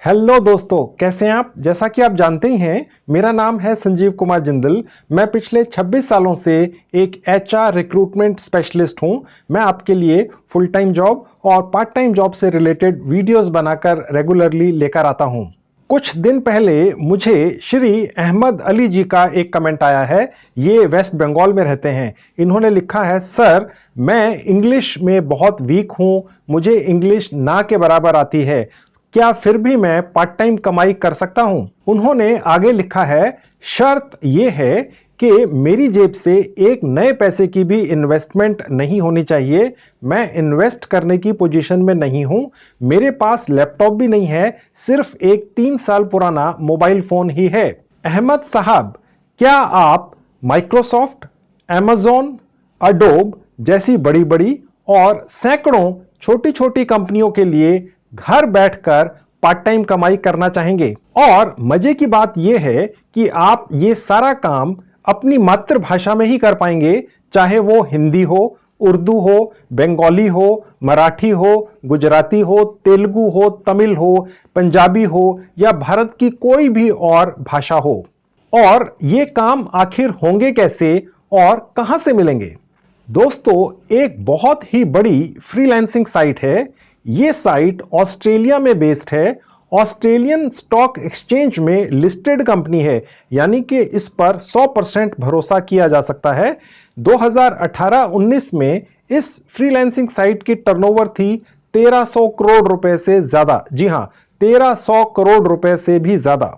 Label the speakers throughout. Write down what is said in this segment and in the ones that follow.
Speaker 1: Hello दोस्तों, कैसे हैं आप। जैसा कि आप जानते ही हैं, मेरा नाम है संजीव कुमार जिंदल। मैं पिछले 26 सालों से एक एचआर रिक्रूटमेंट स्पेशलिस्ट हूं। मैं आपके लिए फुल टाइम जॉब और पार्ट टाइम जॉब से रिलेटेड वीडियोस बनाकर रेगुलरली लेकर आता हूं। कुछ दिन पहले मुझे श्री अहमद अली जी का एक कमेंट आया है। ये वेस्ट बंगाल में रहते हैं। इन्होंने लिखा है, सर मैं इंग्लिश में बहुत वीक हूं, मुझे इंग्लिश ना के बराबर आती है, क्या फिर भी मैं पार्ट टाइम कमाई कर सकता हूं। उन्होंने आगे लिखा है, शर्त यह है कि मेरी जेब से एक नए पैसे की भी इन्वेस्टमेंट नहीं होनी चाहिए। मैं इन्वेस्ट करने की पोजीशन में नहीं हूं। मेरे पास लैपटॉप भी नहीं है, सिर्फ एक 3 साल पुराना मोबाइल फोन ही है। अहमद साहब, क्या आप माइक्रोसॉफ्ट, अमेज़न, अडोब जैसी बड़ी बड़ी और सैकड़ों छोटी छोटी कंपनियों के लिए घर बैठकर पार्ट टाइम कमाई करना चाहेंगे? और मजे की बात यह है कि आप ये सारा काम अपनी मातृभाषा में ही कर पाएंगे, चाहे वो हिंदी हो, उर्दू हो, बंगाली हो, मराठी हो, गुजराती हो, तेलुगु हो, तमिल हो, पंजाबी हो या भारत की कोई भी और भाषा हो। और ये काम आखिर होंगे कैसे और कहां से मिलेंगे? दोस्तों, एक बहुत ही बड़ी फ्रीलांसिंग साइट है। ये साइट ऑस्ट्रेलिया में बेस्ड है। ऑस्ट्रेलियन स्टॉक एक्सचेंज में लिस्टेड कंपनी है, यानी कि इस पर 100% भरोसा किया जा सकता है। 2018-19 में इस फ्रीलांसिंग साइट की टर्नओवर थी 1300 करोड़ रुपए से ज्यादा। जी हां, 1300 करोड़ रुपए से भी ज्यादा।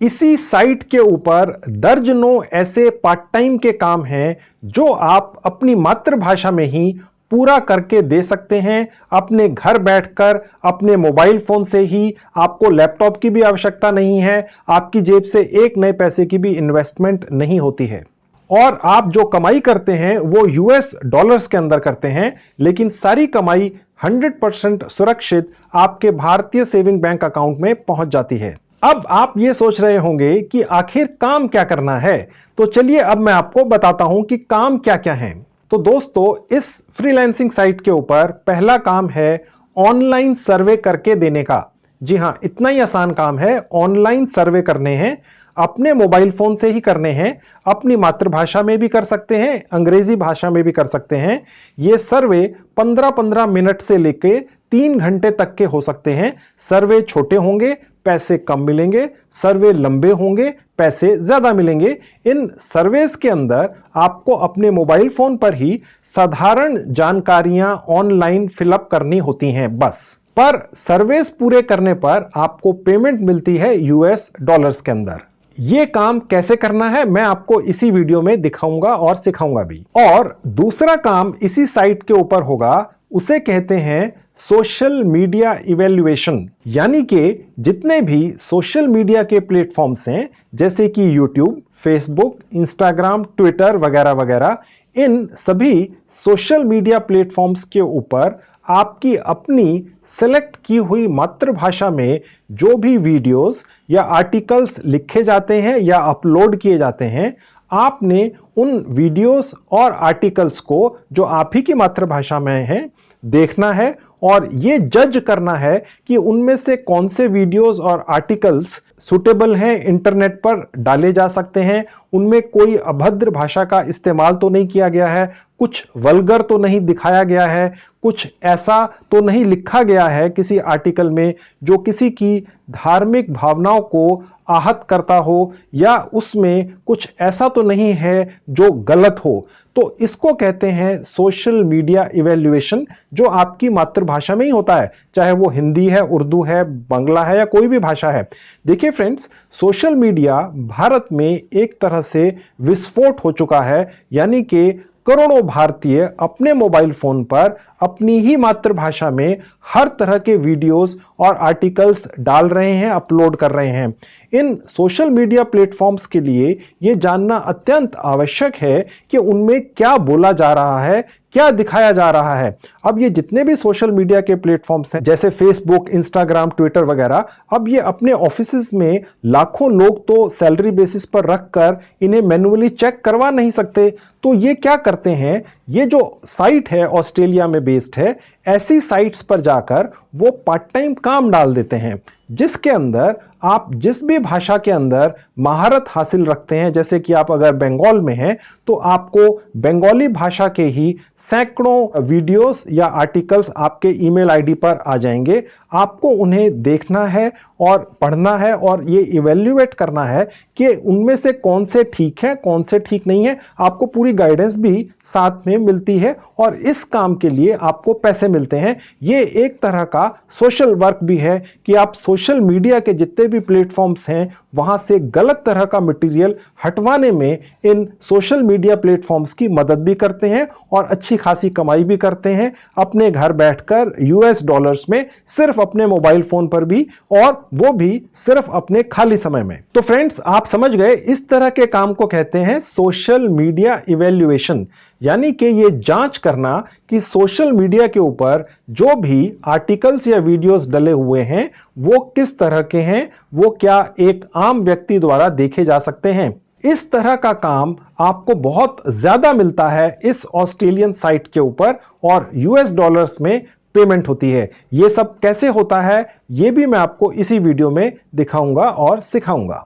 Speaker 1: इसी साइट के ऊपर दर्जनों ऐसे पार्ट टाइम के काम हैं जो आप अपनी मातृभाषा में ही पूरा करके दे सकते हैं, अपने घर बैठकर अपने मोबाइल फोन से ही। आपको लैपटॉप की भी आवश्यकता नहीं है, आपकी जेब से एक नए पैसे की भी इन्वेस्टमेंट नहीं होती है। और आप जो कमाई करते हैं वो यूएस डॉलर्स के अंदर करते हैं, लेकिन सारी कमाई 100% सुरक्षित आपके भारतीय सेविंग बैंक अकाउंट में पहुंच जाती है। अब आप ये सोच रहे होंगे कि आखिर काम क्या करना है, तो चलिए अब मैं आपको बताता हूं कि काम क्या क्या है। तो दोस्तों, इस फ्रीलांसिंग साइट के ऊपर पहला काम है ऑनलाइन सर्वे करके देने का। जी हां, इतना ही आसान काम है। ऑनलाइन सर्वे करने हैं, अपने मोबाइल फोन से ही करने हैं। अपनी मातृभाषा में भी कर सकते हैं, अंग्रेजी भाषा में भी कर सकते हैं। ये सर्वे 15-15 मिनट से लेके 3 घंटे तक के हो सकते हैं। सर्वे छोटे होंगे, पैसे कम मिलेंगे। सर्वे लंबे होंगे, पैसे ज्यादा मिलेंगे। इन सर्वेस के अंदर आपको अपने मोबाइल फोन पर ही साधारण जानकारियां ऑनलाइन फिलअप करनी होती हैं बस। पर सर्वेस पूरे करने पर आपको पेमेंट मिलती है यूएस डॉलर्स के अंदर। ये काम कैसे करना है मैं आपको इसी वीडियो में दिखाऊंगा और सिखाऊंगा भी। और दूसरा काम इसी साइट के ऊपर होगा, उसे कहते हैं सोशल मीडिया इवैल्यूएशन। यानी कि जितने भी सोशल मीडिया के प्लेटफॉर्म्स हैं, जैसे कि यूट्यूब, फेसबुक, इंस्टाग्राम, ट्विटर वगैरह वगैरह, इन सभी सोशल मीडिया प्लेटफॉर्म्स के ऊपर आपकी अपनी सेलेक्ट की हुई मातृभाषा में जो भी वीडियोस या आर्टिकल्स लिखे जाते हैं या अपलोड किए जाते हैं, आपने उन वीडियोस और आर्टिकल्स को जो आप ही की मातृभाषा में हैं देखना है और ये जज करना है कि उनमें से कौन से वीडियोस और आर्टिकल्स सुटेबल हैं, इंटरनेट पर डाले जा सकते हैं, उनमें कोई अभद्र भाषा का इस्तेमाल तो नहीं किया गया है, कुछ वल्गर तो नहीं दिखाया गया है, कुछ ऐसा तो नहीं लिखा गया है किसी आर्टिकल में जो किसी की धार्मिक भावनाओं को आहत करता हो, या उसमें कुछ ऐसा तो नहीं है जो गलत हो। तो इसको कहते हैं सोशल मीडिया इवैल्यूएशन, जो आपकी मातृभाषा में ही होता है, चाहे वो हिंदी है, उर्दू है, बांग्ला है या कोई भी भाषा है। देखिए फ्रेंड्स, सोशल मीडिया भारत में एक तरह से विस्फोट हो चुका है। यानी कि करोड़ों भारतीय अपने मोबाइल फोन पर अपनी ही मातृभाषा में हर तरह के वीडियोस और आर्टिकल्स डाल रहे हैं, अपलोड कर रहे हैं। इन सोशल मीडिया प्लेटफॉर्म्स के लिए यह जानना अत्यंत आवश्यक है कि उनमें क्या बोला जा रहा है, क्या दिखाया जा रहा है। अब ये जितने भी सोशल मीडिया के प्लेटफॉर्म्स हैं, जैसे फेसबुक, इंस्टाग्राम, ट्विटर वगैरह, अब ये अपने ऑफिसेज में लाखों लोग तो सैलरी बेसिस पर रखकर इन्हें मैन्युअली चेक करवा नहीं सकते। तो ये क्या करते हैं, ये जो साइट है ऑस्ट्रेलिया में बेस्ड है, ऐसी साइट्स पर जाकर वो पार्ट टाइम काम डाल देते हैं। जिसके अंदर आप जिस भी भाषा के अंदर महारत हासिल रखते हैं, जैसे कि आप अगर बंगाल में हैं तो आपको बंगाली भाषा के ही सैकड़ों वीडियोस या आर्टिकल्स आपके ईमेल आईडी पर आ जाएंगे। आपको उन्हें देखना है और पढ़ना है और ये इवैल्यूएट करना है कि उनमें से कौन से ठीक है, कौन से ठीक नहीं है। आपको पूरी गाइडेंस भी साथ में मिलती है और इस काम के लिए आपको पैसे मिलते हैं। ये एक तरह का सोशल वर्क भी है कि आप सोशल मीडिया के जितने भी प्लेटफॉर्म्स हैं वहां से गलत तरह का मटेरियल हटवाने में इन सोशल मीडिया प्लेटफॉर्म्स की मदद भी करते हैं और अच्छी खासी कमाई भी करते हैं अपने घर बैठकर यूएस डॉलर्स में, सिर्फ अपने मोबाइल फोन पर भी, और वो भी सिर्फ अपने खाली समय में। तो फ्रेंड्स, आप समझ गए, इस तरह के काम को कहते हैं सोशल मीडिया इवैल्यूएशन, यानी कि ये जांच करना कि सोशल मीडिया के ऊपर जो भी आर्टिकल्स या वीडियोस डले हुए हैं वो किस तरह के हैं, वो क्या एक आम व्यक्ति द्वारा देखे जा सकते हैं। इस तरह का काम आपको बहुत ज्यादा मिलता है इस ऑस्ट्रेलियन साइट के ऊपर और यूएस डॉलर्स में पेमेंट होती है। ये सब कैसे होता है ये भी मैं आपको इसी वीडियो में दिखाऊंगा और सिखाऊंगा।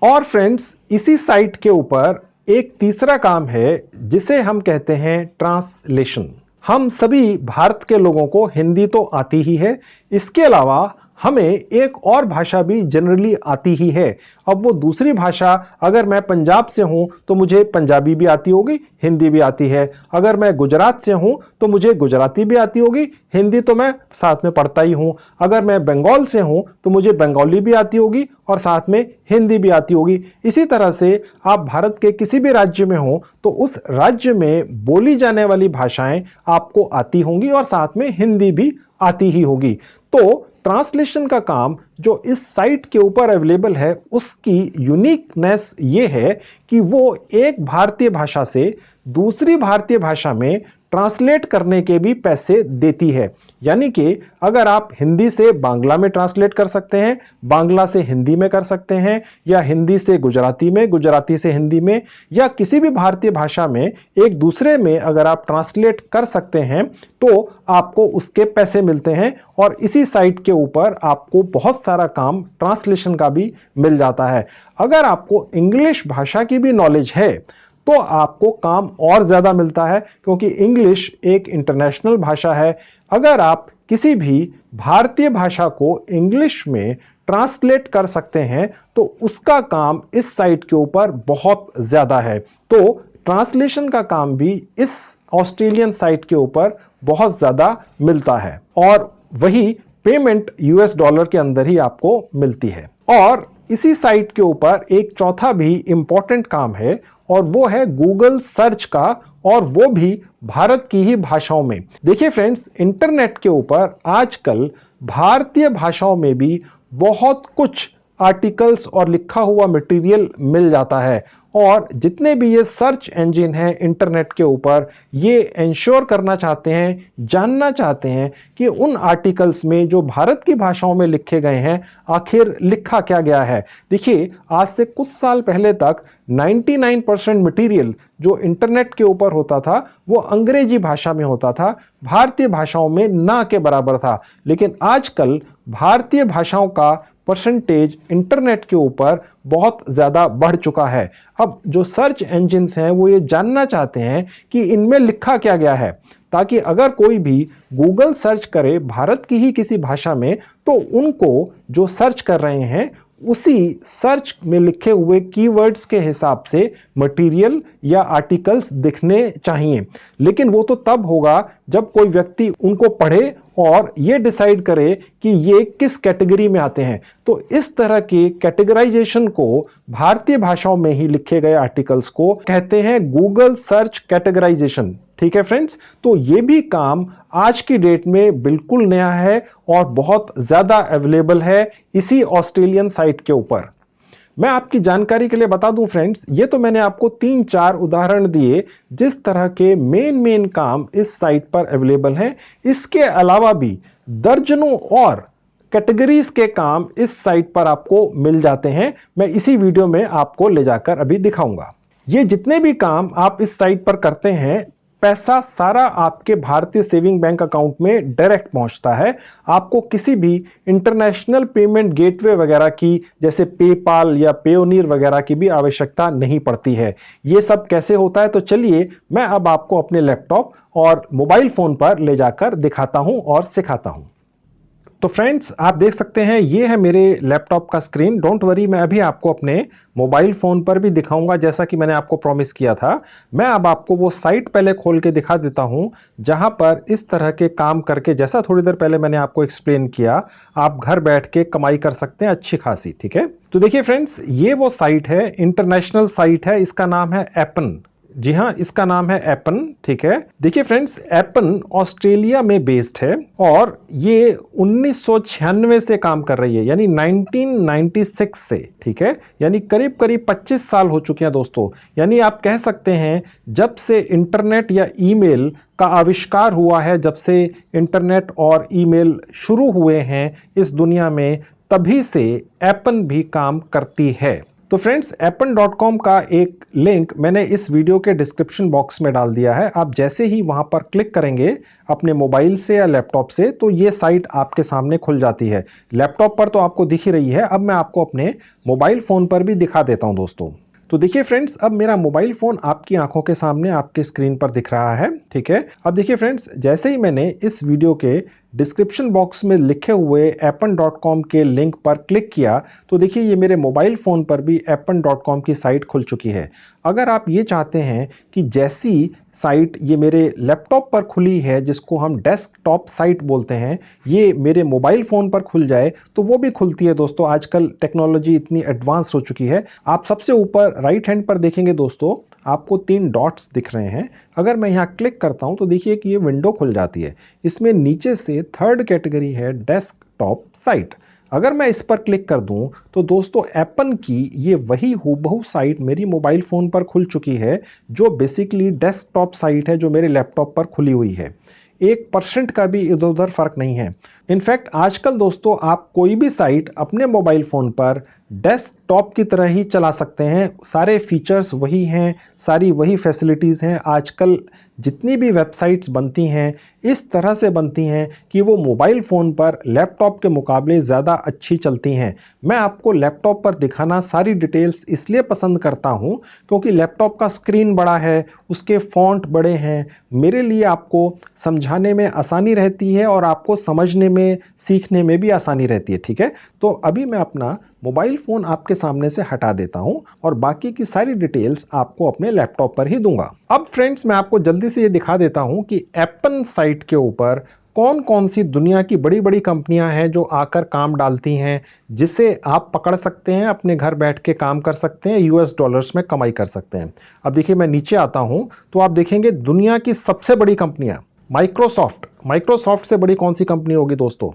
Speaker 1: और फ्रेंड्स, इसी साइट के ऊपर एक तीसरा काम है जिसे हम कहते हैं ट्रांसलेशन। हम सभी भारत के लोगों को हिंदी तो आती ही है, इसके अलावा हमें एक और भाषा भी जनरली आती ही है। अब वो दूसरी भाषा, अगर मैं पंजाब से हूं तो मुझे पंजाबी भी आती होगी, हिंदी भी आती है। अगर मैं गुजरात से हूं तो मुझे गुजराती भी आती होगी, हिंदी तो मैं साथ में पढ़ता ही हूं। अगर मैं बंगाल से हूं तो मुझे बंगाली भी आती होगी और साथ में हिंदी भी आती होगी। इसी तरह से आप भारत के किसी भी राज्य में हो तो उस राज्य में बोली जाने वाली भाषाएं आपको आती होंगी और साथ में हिंदी भी आती ही होगी। तो ट्रांसलेशन का काम जो इस साइट के ऊपर अवेलेबल है उसकी यूनिकनेस ये है कि वो एक भारतीय भाषा से दूसरी भारतीय भाषा में ट्रांसलेट करने के भी पैसे देती है। यानी कि अगर आप हिंदी से बांग्ला में ट्रांसलेट कर सकते हैं, बांग्ला से हिंदी में कर सकते हैं, या हिंदी से गुजराती में, गुजराती से हिंदी में, या किसी भी भारतीय भाषा में एक दूसरे में अगर आप ट्रांसलेट कर सकते हैं तो आपको उसके पैसे मिलते हैं। और इसी साइट के ऊपर आपको बहुत सारा काम ट्रांसलेशन का भी मिल जाता है। अगर आपको इंग्लिश भाषा की भी नॉलेज है तो आपको काम और ज्यादा मिलता है, क्योंकि इंग्लिश एक इंटरनेशनल भाषा है। अगर आप किसी भी भारतीय भाषा को इंग्लिश में ट्रांसलेट कर सकते हैं तो उसका काम इस साइट के ऊपर बहुत ज्यादा है। तो ट्रांसलेशन का काम भी इस ऑस्ट्रेलियन साइट के ऊपर बहुत ज्यादा मिलता है और वही पेमेंट यूएस डॉलर के अंदर ही आपको मिलती है। और इसी साइट के ऊपर एक चौथा भी इंपॉर्टेंट काम है और वो है गूगल सर्च का, और वो भी भारत की ही भाषाओं में। देखिए फ्रेंड्स, इंटरनेट के ऊपर आजकल भारतीय भाषाओं में भी बहुत कुछ आर्टिकल्स और लिखा हुआ मटेरियल मिल जाता है। और जितने भी ये सर्च इंजन हैं इंटरनेट के ऊपर, ये इंश्योर करना चाहते हैं, जानना चाहते हैं कि उन आर्टिकल्स में जो भारत की भाषाओं में लिखे गए हैं आखिर लिखा क्या गया है। देखिए, आज से कुछ साल पहले तक 99% मटेरियल जो इंटरनेट के ऊपर होता था वो अंग्रेजी भाषा में होता था, भारतीय भाषाओं में ना के बराबर था। लेकिन आजकल भारतीय भाषाओं का परसेंटेज इंटरनेट के ऊपर बहुत ज्यादा बढ़ चुका है। अब जो सर्च इंजन्स हैं वो ये जानना चाहते हैं कि इनमें लिखा क्या गया है, ताकि अगर कोई भी गूगल सर्च करे भारत की ही किसी भाषा में तो उनको जो सर्च कर रहे हैं उसी सर्च में लिखे हुए कीवर्ड्स के हिसाब से मटेरियल या आर्टिकल्स दिखने चाहिए। लेकिन वो तो तब होगा जब कोई व्यक्ति उनको पढ़े और ये डिसाइड करे कि ये किस कैटेगरी में आते हैं। तो इस तरह के कैटेगराइजेशन को भारतीय भाषाओं में ही लिखे गए आर्टिकल्स को कहते हैं गूगल सर्च कैटेगराइजेशन। ठीक है फ्रेंड्स, तो ये भी काम आज की डेट में बिल्कुल नया है और बहुत ज्यादा अवेलेबल है इसी ऑस्ट्रेलियन साइट के ऊपर। मैं आपकी जानकारी के लिए बता दूं फ्रेंड्स, ये तो मैंने आपको 3-4 उदाहरण दिए जिस तरह के मेन काम इस साइट पर अवेलेबल हैं। इसके अलावा भी दर्जनों और कैटेगरीज के काम इस साइट पर आपको मिल जाते हैं। मैं इसी वीडियो में आपको ले जाकर अभी दिखाऊंगा। ये जितने भी काम आप इस साइट पर करते हैं पैसा सारा आपके भारतीय सेविंग बैंक अकाउंट में डायरेक्ट पहुंचता है। आपको किसी भी इंटरनेशनल पेमेंट गेटवे वगैरह की, जैसे पेपाल या पेयोनियर वगैरह की भी आवश्यकता नहीं पड़ती है। ये सब कैसे होता है, तो चलिए मैं अब आपको अपने लैपटॉप और मोबाइल फोन पर ले जाकर दिखाता हूं और सिखाता हूं। तो फ्रेंड्स, आप देख सकते हैं ये है मेरे लैपटॉप का स्क्रीन। डोंट वरी, मैं अभी आपको अपने मोबाइल फ़ोन पर भी दिखाऊंगा, जैसा कि मैंने आपको प्रॉमिस किया था। मैं अब आपको वो साइट पहले खोल के दिखा देता हूं जहां पर इस तरह के काम करके, जैसा थोड़ी देर पहले मैंने आपको एक्सप्लेन किया, आप घर बैठ के कमाई कर सकते हैं अच्छी खासी। ठीक है, तो देखिए फ्रेंड्स, ये वो साइट है, इंटरनेशनल साइट है, इसका नाम है एपन। जी हाँ, इसका नाम है एपन। ठीक है, देखिए फ्रेंड्स, एपन ऑस्ट्रेलिया में बेस्ड है और ये 1996 से काम कर रही है, यानी 1996 से। ठीक है, यानी करीब करीब 25 साल हो चुके हैं दोस्तों। यानी आप कह सकते हैं जब से इंटरनेट या ईमेल का आविष्कार हुआ है, जब से इंटरनेट और ईमेल शुरू हुए हैं इस दुनिया में, तभी से एपन भी काम करती है। तो फ्रेंड्स, appen.com का एक लिंक मैंने इस वीडियो के डिस्क्रिप्शन बॉक्स में डाल दिया है। आप जैसे ही वहां पर क्लिक करेंगे अपने मोबाइल से या लैपटॉप से, तो ये साइट आपके सामने खुल जाती है। लैपटॉप पर तो आपको दिख ही रही है, अब मैं आपको अपने मोबाइल फोन पर भी दिखा देता हूं दोस्तों। तो देखिए फ्रेंड्स, अब मेरा मोबाइल फोन आपकी आंखों के सामने आपके स्क्रीन पर दिख रहा है। ठीक है, अब देखिए फ्रेंड्स, जैसे ही मैंने इस वीडियो के डिस्क्रिप्शन बॉक्स में लिखे हुए appen.com के लिंक पर क्लिक किया, तो देखिए ये मेरे मोबाइल फ़ोन पर भी appen.com की साइट खुल चुकी है। अगर आप ये चाहते हैं कि जैसी साइट ये मेरे लैपटॉप पर खुली है, जिसको हम डेस्कटॉप साइट बोलते हैं, ये मेरे मोबाइल फ़ोन पर खुल जाए, तो वो भी खुलती है दोस्तों। आजकल टेक्नोलॉजी इतनी एडवांस हो चुकी है। आप सबसे ऊपर राइट हैंड पर देखेंगे दोस्तों, आपको 3 डॉट्स दिख रहे हैं। अगर मैं यहाँ क्लिक करता हूँ तो देखिए कि ये विंडो खुल जाती है। इसमें नीचे से थर्ड कैटेगरी है डेस्कटॉप साइट। अगर मैं इस पर क्लिक कर दूं तो दोस्तों एपन की ये वही हूबहू साइट मेरी मोबाइल फ़ोन पर खुल चुकी है, जो बेसिकली डेस्कटॉप साइट है जो मेरे लैपटॉप पर खुली हुई है। 1% का भी इधर उधर फर्क नहीं है। इनफैक्ट आजकल दोस्तों आप कोई भी साइट अपने मोबाइल फ़ोन पर डेस्कटॉप की तरह ही चला सकते हैं। सारे फीचर्स वही हैं, सारी वही फैसिलिटीज़ हैं। आजकल जितनी भी वेबसाइट्स बनती हैं इस तरह से बनती हैं कि वो मोबाइल फ़ोन पर लैपटॉप के मुकाबले ज़्यादा अच्छी चलती हैं। मैं आपको लैपटॉप पर दिखाना सारी डिटेल्स इसलिए पसंद करता हूं क्योंकि लैपटॉप का स्क्रीन बड़ा है, उसके फ़ॉन्ट बड़े हैं। मेरे लिए आपको समझाने में आसानी रहती है और आपको समझने में, सीखने में भी आसानी रहती है। ठीक है, तो अभी मैं अपना मोबाइल फ़ोन आपके सामने से हटा देता हूं और बाकी की सारी डिटेल्स आपको अपने लैपटॉप पर ही दूंगा। अब फ्रेंड्स, मैं आपको जल्दी से ये दिखा देता हूं कि एपन साइट के ऊपर कौन कौन सी दुनिया की बड़ी बड़ी कंपनियां हैं जो आकर काम डालती हैं, जिसे आप पकड़ सकते हैं, अपने घर बैठ के काम कर सकते हैं, यूएस डॉलर्स में कमाई कर सकते हैं। अब देखिए मैं नीचे आता हूं तो आप देखेंगे दुनिया की सबसे बड़ी कंपनियां, माइक्रोसॉफ्ट से बड़ी कौन सी कंपनी होगी दोस्तों?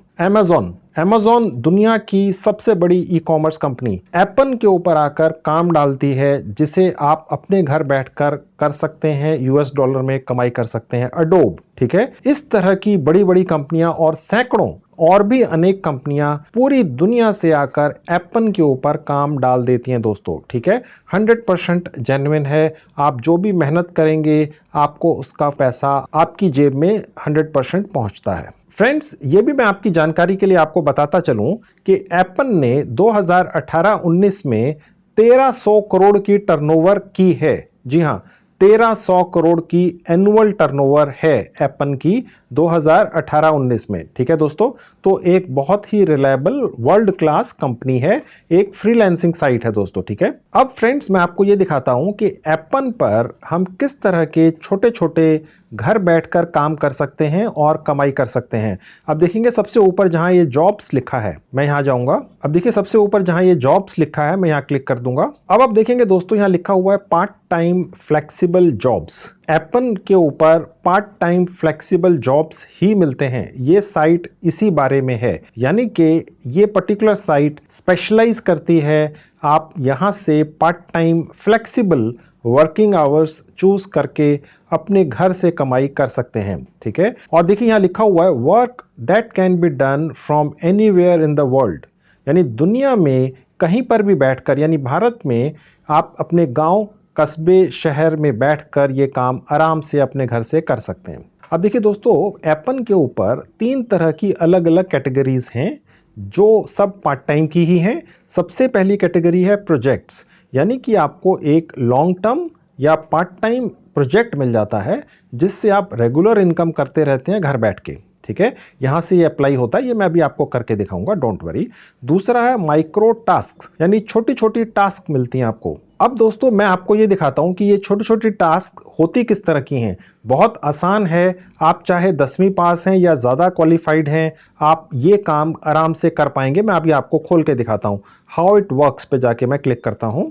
Speaker 1: Amazon दुनिया की सबसे बड़ी ई कॉमर्स कंपनी एपन के ऊपर आकर काम डालती है, जिसे आप अपने घर बैठकर कर सकते हैं, यूएस डॉलर में कमाई कर सकते हैं। अडोब, ठीक है, इस तरह की बड़ी बड़ी कंपनियां और सैकड़ों और भी अनेक कंपनियां पूरी दुनिया से आकर एपन के ऊपर काम डाल देती हैं दोस्तों। ठीक है, 100% जेन्युइन है। आप जो भी मेहनत करेंगे आपको उसका पैसा आपकी जेब में 100% पहुंचता है। फ्रेंड्स, ये भी मैं आपकी जानकारी के लिए आपको बताता चलूं कि एपन ने 2018-19 में 1300 करोड़ की टर्नओवर की है। जी हां, 1300 करोड़ की एनुअल टर्नओवर है एपन की 2018-19 में। ठीक है दोस्तों, तो एक बहुत ही रिलायबल वर्ल्ड क्लास कंपनी है, एक फ्रीलांसिंग साइट है दोस्तों। ठीक है, अब फ्रेंड्स मैं आपको ये दिखाता हूं कि एपन पर हम किस तरह के छोटे छोटे घर बैठकर काम कर सकते हैं और कमाई कर सकते हैं। अब देखेंगे सबसे ऊपर जहां ये जॉब्स लिखा है, मैं यहां जाऊंगा। अब देखिए सबसे ऊपर जहां ये जॉब्स लिखा है, मैं यहां क्लिक कर दूंगा। अब आप देखेंगे दोस्तों यहां लिखा हुआ है part time flexible jobs. Appen के ऊपर पार्ट टाइम फ्लेक्सिबल जॉब्स ही मिलते हैं। ये साइट इसी बारे में है, यानी कि ये पर्टिकुलर साइट स्पेशलाइज करती है। आप यहां से part time flexible working hours choose करके अपने घर से कमाई कर सकते हैं। ठीक है, और देखिए यहां लिखा हुआ है work that can be done from anywhere in the world, यानी दुनिया में कहीं पर भी बैठकर, यानी भारत में आप अपने गांव कस्बे शहर में बैठकर ये काम आराम से अपने घर से कर सकते हैं। अब देखिए दोस्तों, एपन के ऊपर 3 तरह की अलग अलग कैटेगरीज हैं जो सब पार्ट टाइम की ही हैं। सबसे पहली कैटेगरी है प्रोजेक्ट्स, यानी कि आपको एक लॉन्ग टर्म या पार्ट टाइम प्रोजेक्ट मिल जाता है जिससे आप रेगुलर इनकम करते रहते हैं घर बैठ के। ठीक है, यहां से ये अप्लाई होता है, ये मैं अभी आपको करके दिखाऊंगा, डोंट वरी। दूसरा है माइक्रो टास्क, यानी छोटी छोटी टास्क मिलती हैं आपको। अब दोस्तों मैं आपको ये दिखाता हूं कि ये छोटी छोटी टास्क होती किस तरह की हैं। बहुत आसान है, आप चाहे 10वीं पास हैं या ज़्यादा क्वालिफाइड हैं, आप ये काम आराम से कर पाएंगे। मैं अभी आपको खोल के दिखाता हूं। हाउ इट वर्क्स पे जाके मैं क्लिक करता हूं।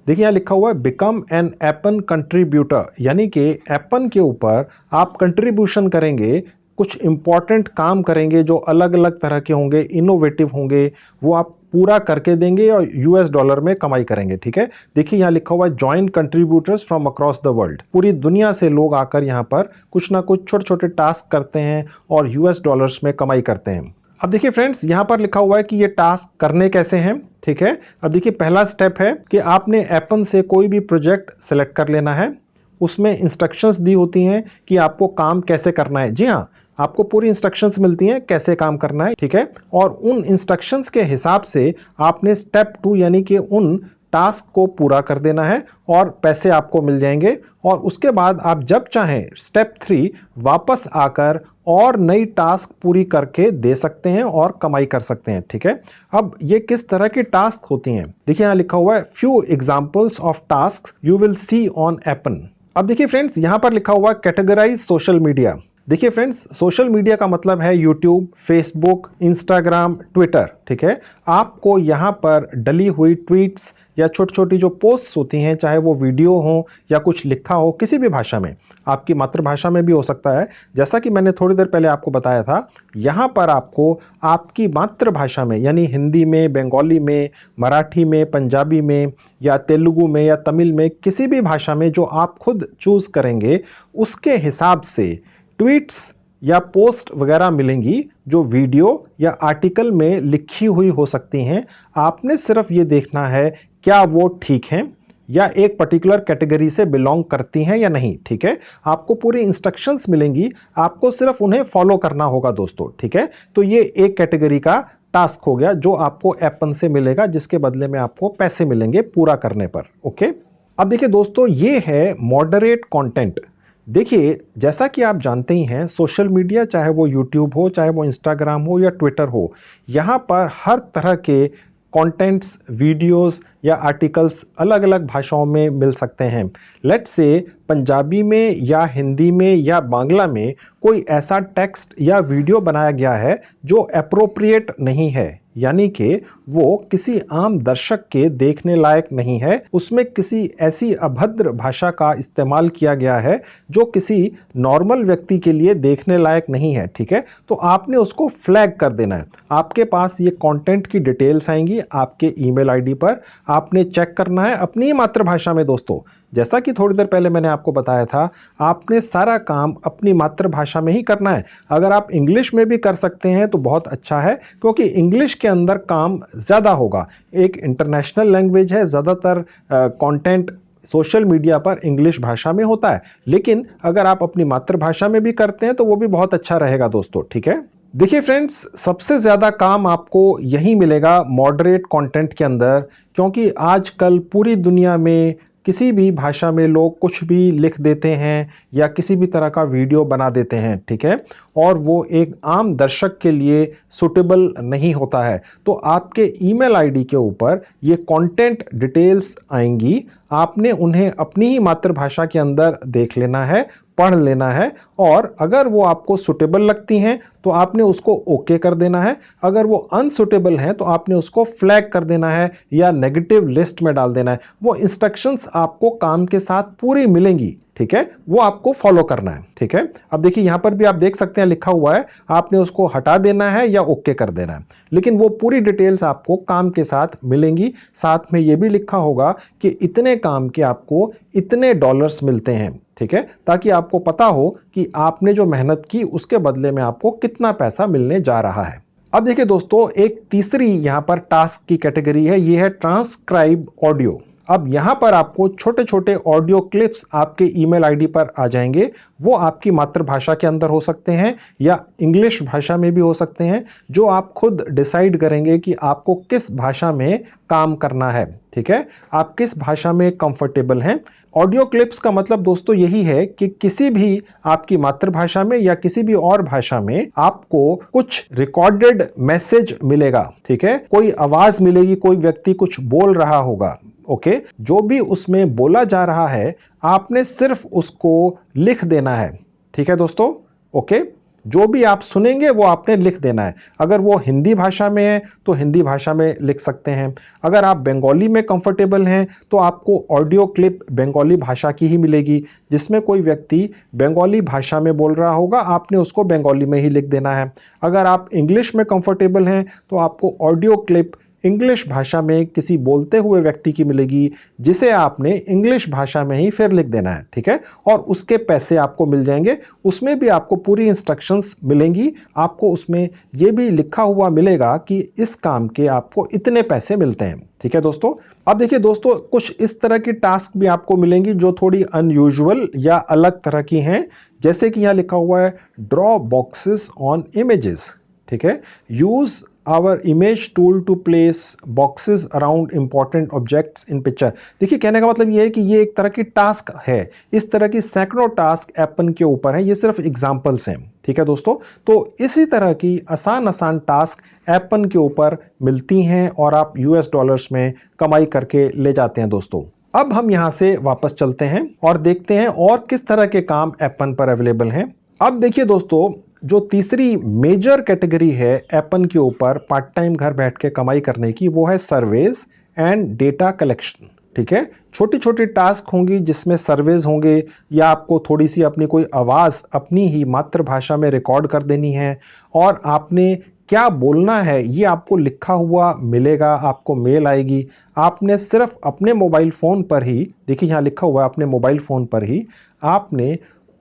Speaker 1: देखिए यहाँ लिखा हुआ है बिकम एन एपन कंट्रीब्यूटर, यानी कि एपन के ऊपर आप कंट्रीब्यूशन करेंगे, कुछ इंपॉर्टेंट काम करेंगे जो अलग अलग तरह के होंगे, इनोवेटिव होंगे, वो आप पूरा करके देंगे और यूएस डॉलर में कमाई करेंगे। ठीक है, देखिए यहाँ लिखा हुआ है join contributors from across the world. पूरी दुनिया से लोग आकर यहाँ पर कुछ ना कुछ छोटे छोटे टास्क करते हैं और यूएस डॉलर्स में कमाई करते हैं। अब देखिए फ्रेंड्स, यहाँ पर लिखा हुआ है कि ये टास्क करने कैसे हैं। ठीक है, अब देखिए पहला स्टेप है कि आपने एपन से कोई भी प्रोजेक्ट सेलेक्ट कर लेना है। उसमें इंस्ट्रक्शंस दी होती हैं कि आपको काम कैसे करना है। जी हाँ, आपको पूरी इंस्ट्रक्शंस मिलती हैं कैसे काम करना है। ठीक है, और उन इंस्ट्रक्शंस के हिसाब से आपने स्टेप 2 यानी कि उन टास्क को पूरा कर देना है और पैसे आपको मिल जाएंगे। और उसके बाद आप जब चाहें स्टेप 3 वापस आकर और नई टास्क पूरी करके दे सकते हैं और कमाई कर सकते हैं। ठीक है, अब ये किस तरह की टास्क होती हैं, देखिए यहाँ लिखा हुआ है few examples of task you will see on Appen. अब देखिए फ्रेंड्स, यहाँ पर लिखा हुआ है कैटेगराइज सोशल मीडिया। देखिए फ्रेंड्स, सोशल मीडिया का मतलब है यूट्यूब, फेसबुक, इंस्टाग्राम, ट्विटर। ठीक है, आपको यहाँ पर डली हुई ट्वीट्स या छोटी छोटी जो पोस्ट्स होती हैं, चाहे वो वीडियो हो या कुछ लिखा हो किसी भी भाषा में, आपकी मातृभाषा में भी हो सकता है, जैसा कि मैंने थोड़ी देर पहले आपको बताया था। यहाँ पर आपको आपकी मातृभाषा में यानी हिंदी में, बंगाली में, मराठी में, पंजाबी में या तेलुगु में या तमिल में, किसी भी भाषा में जो आप खुद चूज करेंगे उसके हिसाब से ट्वीट्स या पोस्ट वगैरह मिलेंगी जो वीडियो या आर्टिकल में लिखी हुई हो सकती हैं। आपने सिर्फ ये देखना है क्या वो ठीक हैं या एक पर्टिकुलर कैटेगरी से बिलोंग करती हैं या नहीं। ठीक है, आपको पूरी इंस्ट्रक्शंस मिलेंगी, आपको सिर्फ उन्हें फॉलो करना होगा दोस्तों। ठीक है, तो ये एक कैटेगरी का टास्क हो गया जो आपको एपन से मिलेगा, जिसके बदले में आपको पैसे मिलेंगे पूरा करने पर। ओके, अब देखिए दोस्तों, ये है मॉडरेट कंटेंट। देखिए जैसा कि आप जानते ही हैं, सोशल मीडिया चाहे वो यूट्यूब हो, चाहे वो इंस्टाग्राम हो या ट्विटर हो, यहाँ पर हर तरह के कंटेंट्स, वीडियोस या आर्टिकल्स अलग अलग भाषाओं में मिल सकते हैं। लेट्स से पंजाबी में या हिंदी में या बांग्ला में कोई ऐसा टेक्स्ट या वीडियो बनाया गया है जो एप्रोप्रिएट नहीं है, यानी कि वो किसी आम दर्शक के देखने लायक नहीं है, उसमें किसी ऐसी अभद्र भाषा का इस्तेमाल किया गया है जो किसी नॉर्मल व्यक्ति के लिए देखने लायक नहीं है। ठीक है, तो आपने उसको फ्लैग कर देना है। आपके पास ये कंटेंट की डिटेल्स आएंगी आपके ईमेल आईडी पर, आपने चेक करना है अपनी ही मातृभाषा में दोस्तों। जैसा कि थोड़ी देर पहले मैंने आपको बताया था, आपने सारा काम अपनी मातृभाषा में ही करना है। अगर आप इंग्लिश में भी कर सकते हैं तो बहुत अच्छा है, क्योंकि इंग्लिश के अंदर काम ज़्यादा होगा। एक इंटरनेशनल लैंग्वेज है, ज़्यादातर कंटेंट सोशल मीडिया पर इंग्लिश भाषा में होता है, लेकिन अगर आप अपनी मातृभाषा में भी करते हैं तो वो भी बहुत अच्छा रहेगा दोस्तों। ठीक है, देखिए फ्रेंड्स, सबसे ज़्यादा काम आपको यही मिलेगा मॉडरेट कंटेंट के अंदर, क्योंकि आजकल पूरी दुनिया में किसी भी भाषा में लोग कुछ भी लिख देते हैं या किसी भी तरह का वीडियो बना देते हैं। ठीक है, और वो एक आम दर्शक के लिए सुटेबल नहीं होता है। तो आपके ईमेल आईडी के ऊपर ये कंटेंट डिटेल्स आएंगी, आपने उन्हें अपनी ही मातृभाषा के अंदर देख लेना है, पढ़ लेना है, और अगर वो आपको सुटेबल लगती हैं तो आपने उसको ओके कर देना है। अगर वो अनसुटेबल हैं तो आपने उसको फ्लैग कर देना है या नेगेटिव लिस्ट में डाल देना है। वो इंस्ट्रक्शंस आपको काम के साथ पूरी मिलेंगी। ठीक है, वो आपको फॉलो करना है। ठीक है, अब देखिए यहाँ पर भी आप देख सकते हैं लिखा हुआ है, आपने उसको हटा देना है या ओके कर देना है, लेकिन वो पूरी डिटेल्स आपको काम के साथ मिलेंगी। साथ में ये भी लिखा होगा कि इतने काम के आपको इतने डॉलर्स मिलते हैं। ठीक है, ताकि आपको पता हो कि आपने जो मेहनत की उसके बदले में आपको कितना पैसा मिलने जा रहा है। अब देखिए दोस्तों, एक तीसरी यहाँ पर टास्क की कैटेगरी है, ये है ट्रांसक्राइब ऑडियो। अब यहाँ पर आपको छोटे छोटे ऑडियो क्लिप्स आपके ईमेल आईडी पर आ जाएंगे। वो आपकी मातृभाषा के अंदर हो सकते हैं या इंग्लिश भाषा में भी हो सकते हैं, जो आप खुद डिसाइड करेंगे कि आपको किस भाषा में काम करना है। ठीक है, आप किस भाषा में कंफर्टेबल हैं। ऑडियो क्लिप्स का मतलब दोस्तों यही है कि किसी भी आपकी मातृभाषा में या किसी भी और भाषा में आपको कुछ रिकॉर्डेड मैसेज मिलेगा। ठीक है, कोई आवाज मिलेगी, कोई व्यक्ति कुछ बोल रहा होगा। ओके, जो भी उसमें बोला जा रहा है आपने सिर्फ उसको लिख देना है। ठीक है दोस्तों, ओके, जो भी आप सुनेंगे वो आपने लिख देना है। अगर वो हिंदी भाषा में है तो हिंदी भाषा में लिख सकते हैं। अगर आप बंगाली में कंफर्टेबल हैं तो आपको ऑडियो क्लिप बंगाली भाषा की ही मिलेगी, जिसमें कोई व्यक्ति बंगाली भाषा में बोल रहा होगा, आपने उसको बंगाली में ही लिख देना है। अगर आप इंग्लिश में कंफर्टेबल हैं तो आपको ऑडियो क्लिप इंग्लिश भाषा में किसी बोलते हुए व्यक्ति की मिलेगी, जिसे आपने इंग्लिश भाषा में ही फिर लिख देना है। ठीक है, और उसके पैसे आपको मिल जाएंगे। उसमें भी आपको पूरी इंस्ट्रक्शंस मिलेंगी। आपको उसमें यह भी लिखा हुआ मिलेगा कि इस काम के आपको इतने पैसे मिलते हैं। ठीक है दोस्तों, अब देखिए दोस्तों, कुछ इस तरह की टास्क भी आपको मिलेंगी जो थोड़ी अनयूजुअल या अलग तरह की हैं। जैसे कि यहां लिखा हुआ है ड्रॉ बॉक्सेस ऑन इमेजेस। ठीक है, use our image tool to place boxes around important objects in picture. देखिए, कहने का मतलब ये है कि ये एक तरह की टास्क है। इस तरह की सैकड़ों टास्क एप्पन के ऊपर हैं, ये सिर्फ एग्जांपल्स हैं। ठीक है दोस्तों, तो इसी तरह की आसान आसान टास्क एप्पन के ऊपर मिलती हैं और आप यूएस डॉलर्स में कमाई करके ले जाते हैं दोस्तों। अब हम यहां से वापस चलते हैं और देखते हैं और किस तरह के काम एप्पन पर अवेलेबल हैं। अब देखिए दोस्तों, जो तीसरी मेजर कैटेगरी है एप्पन के ऊपर पार्ट टाइम घर बैठ के कमाई करने की, वो है सर्वेज एंड डेटा कलेक्शन। ठीक है, छोटी छोटी टास्क होंगी जिसमें सर्वेज होंगे, या आपको थोड़ी सी अपनी कोई आवाज़ अपनी ही मातृभाषा में रिकॉर्ड कर देनी है और आपने क्या बोलना है ये आपको लिखा हुआ मिलेगा, आपको मेल आएगी। आपने सिर्फ अपने मोबाइल फ़ोन पर ही, देखिए यहाँ लिखा हुआ है, अपने मोबाइल फ़ोन पर ही आपने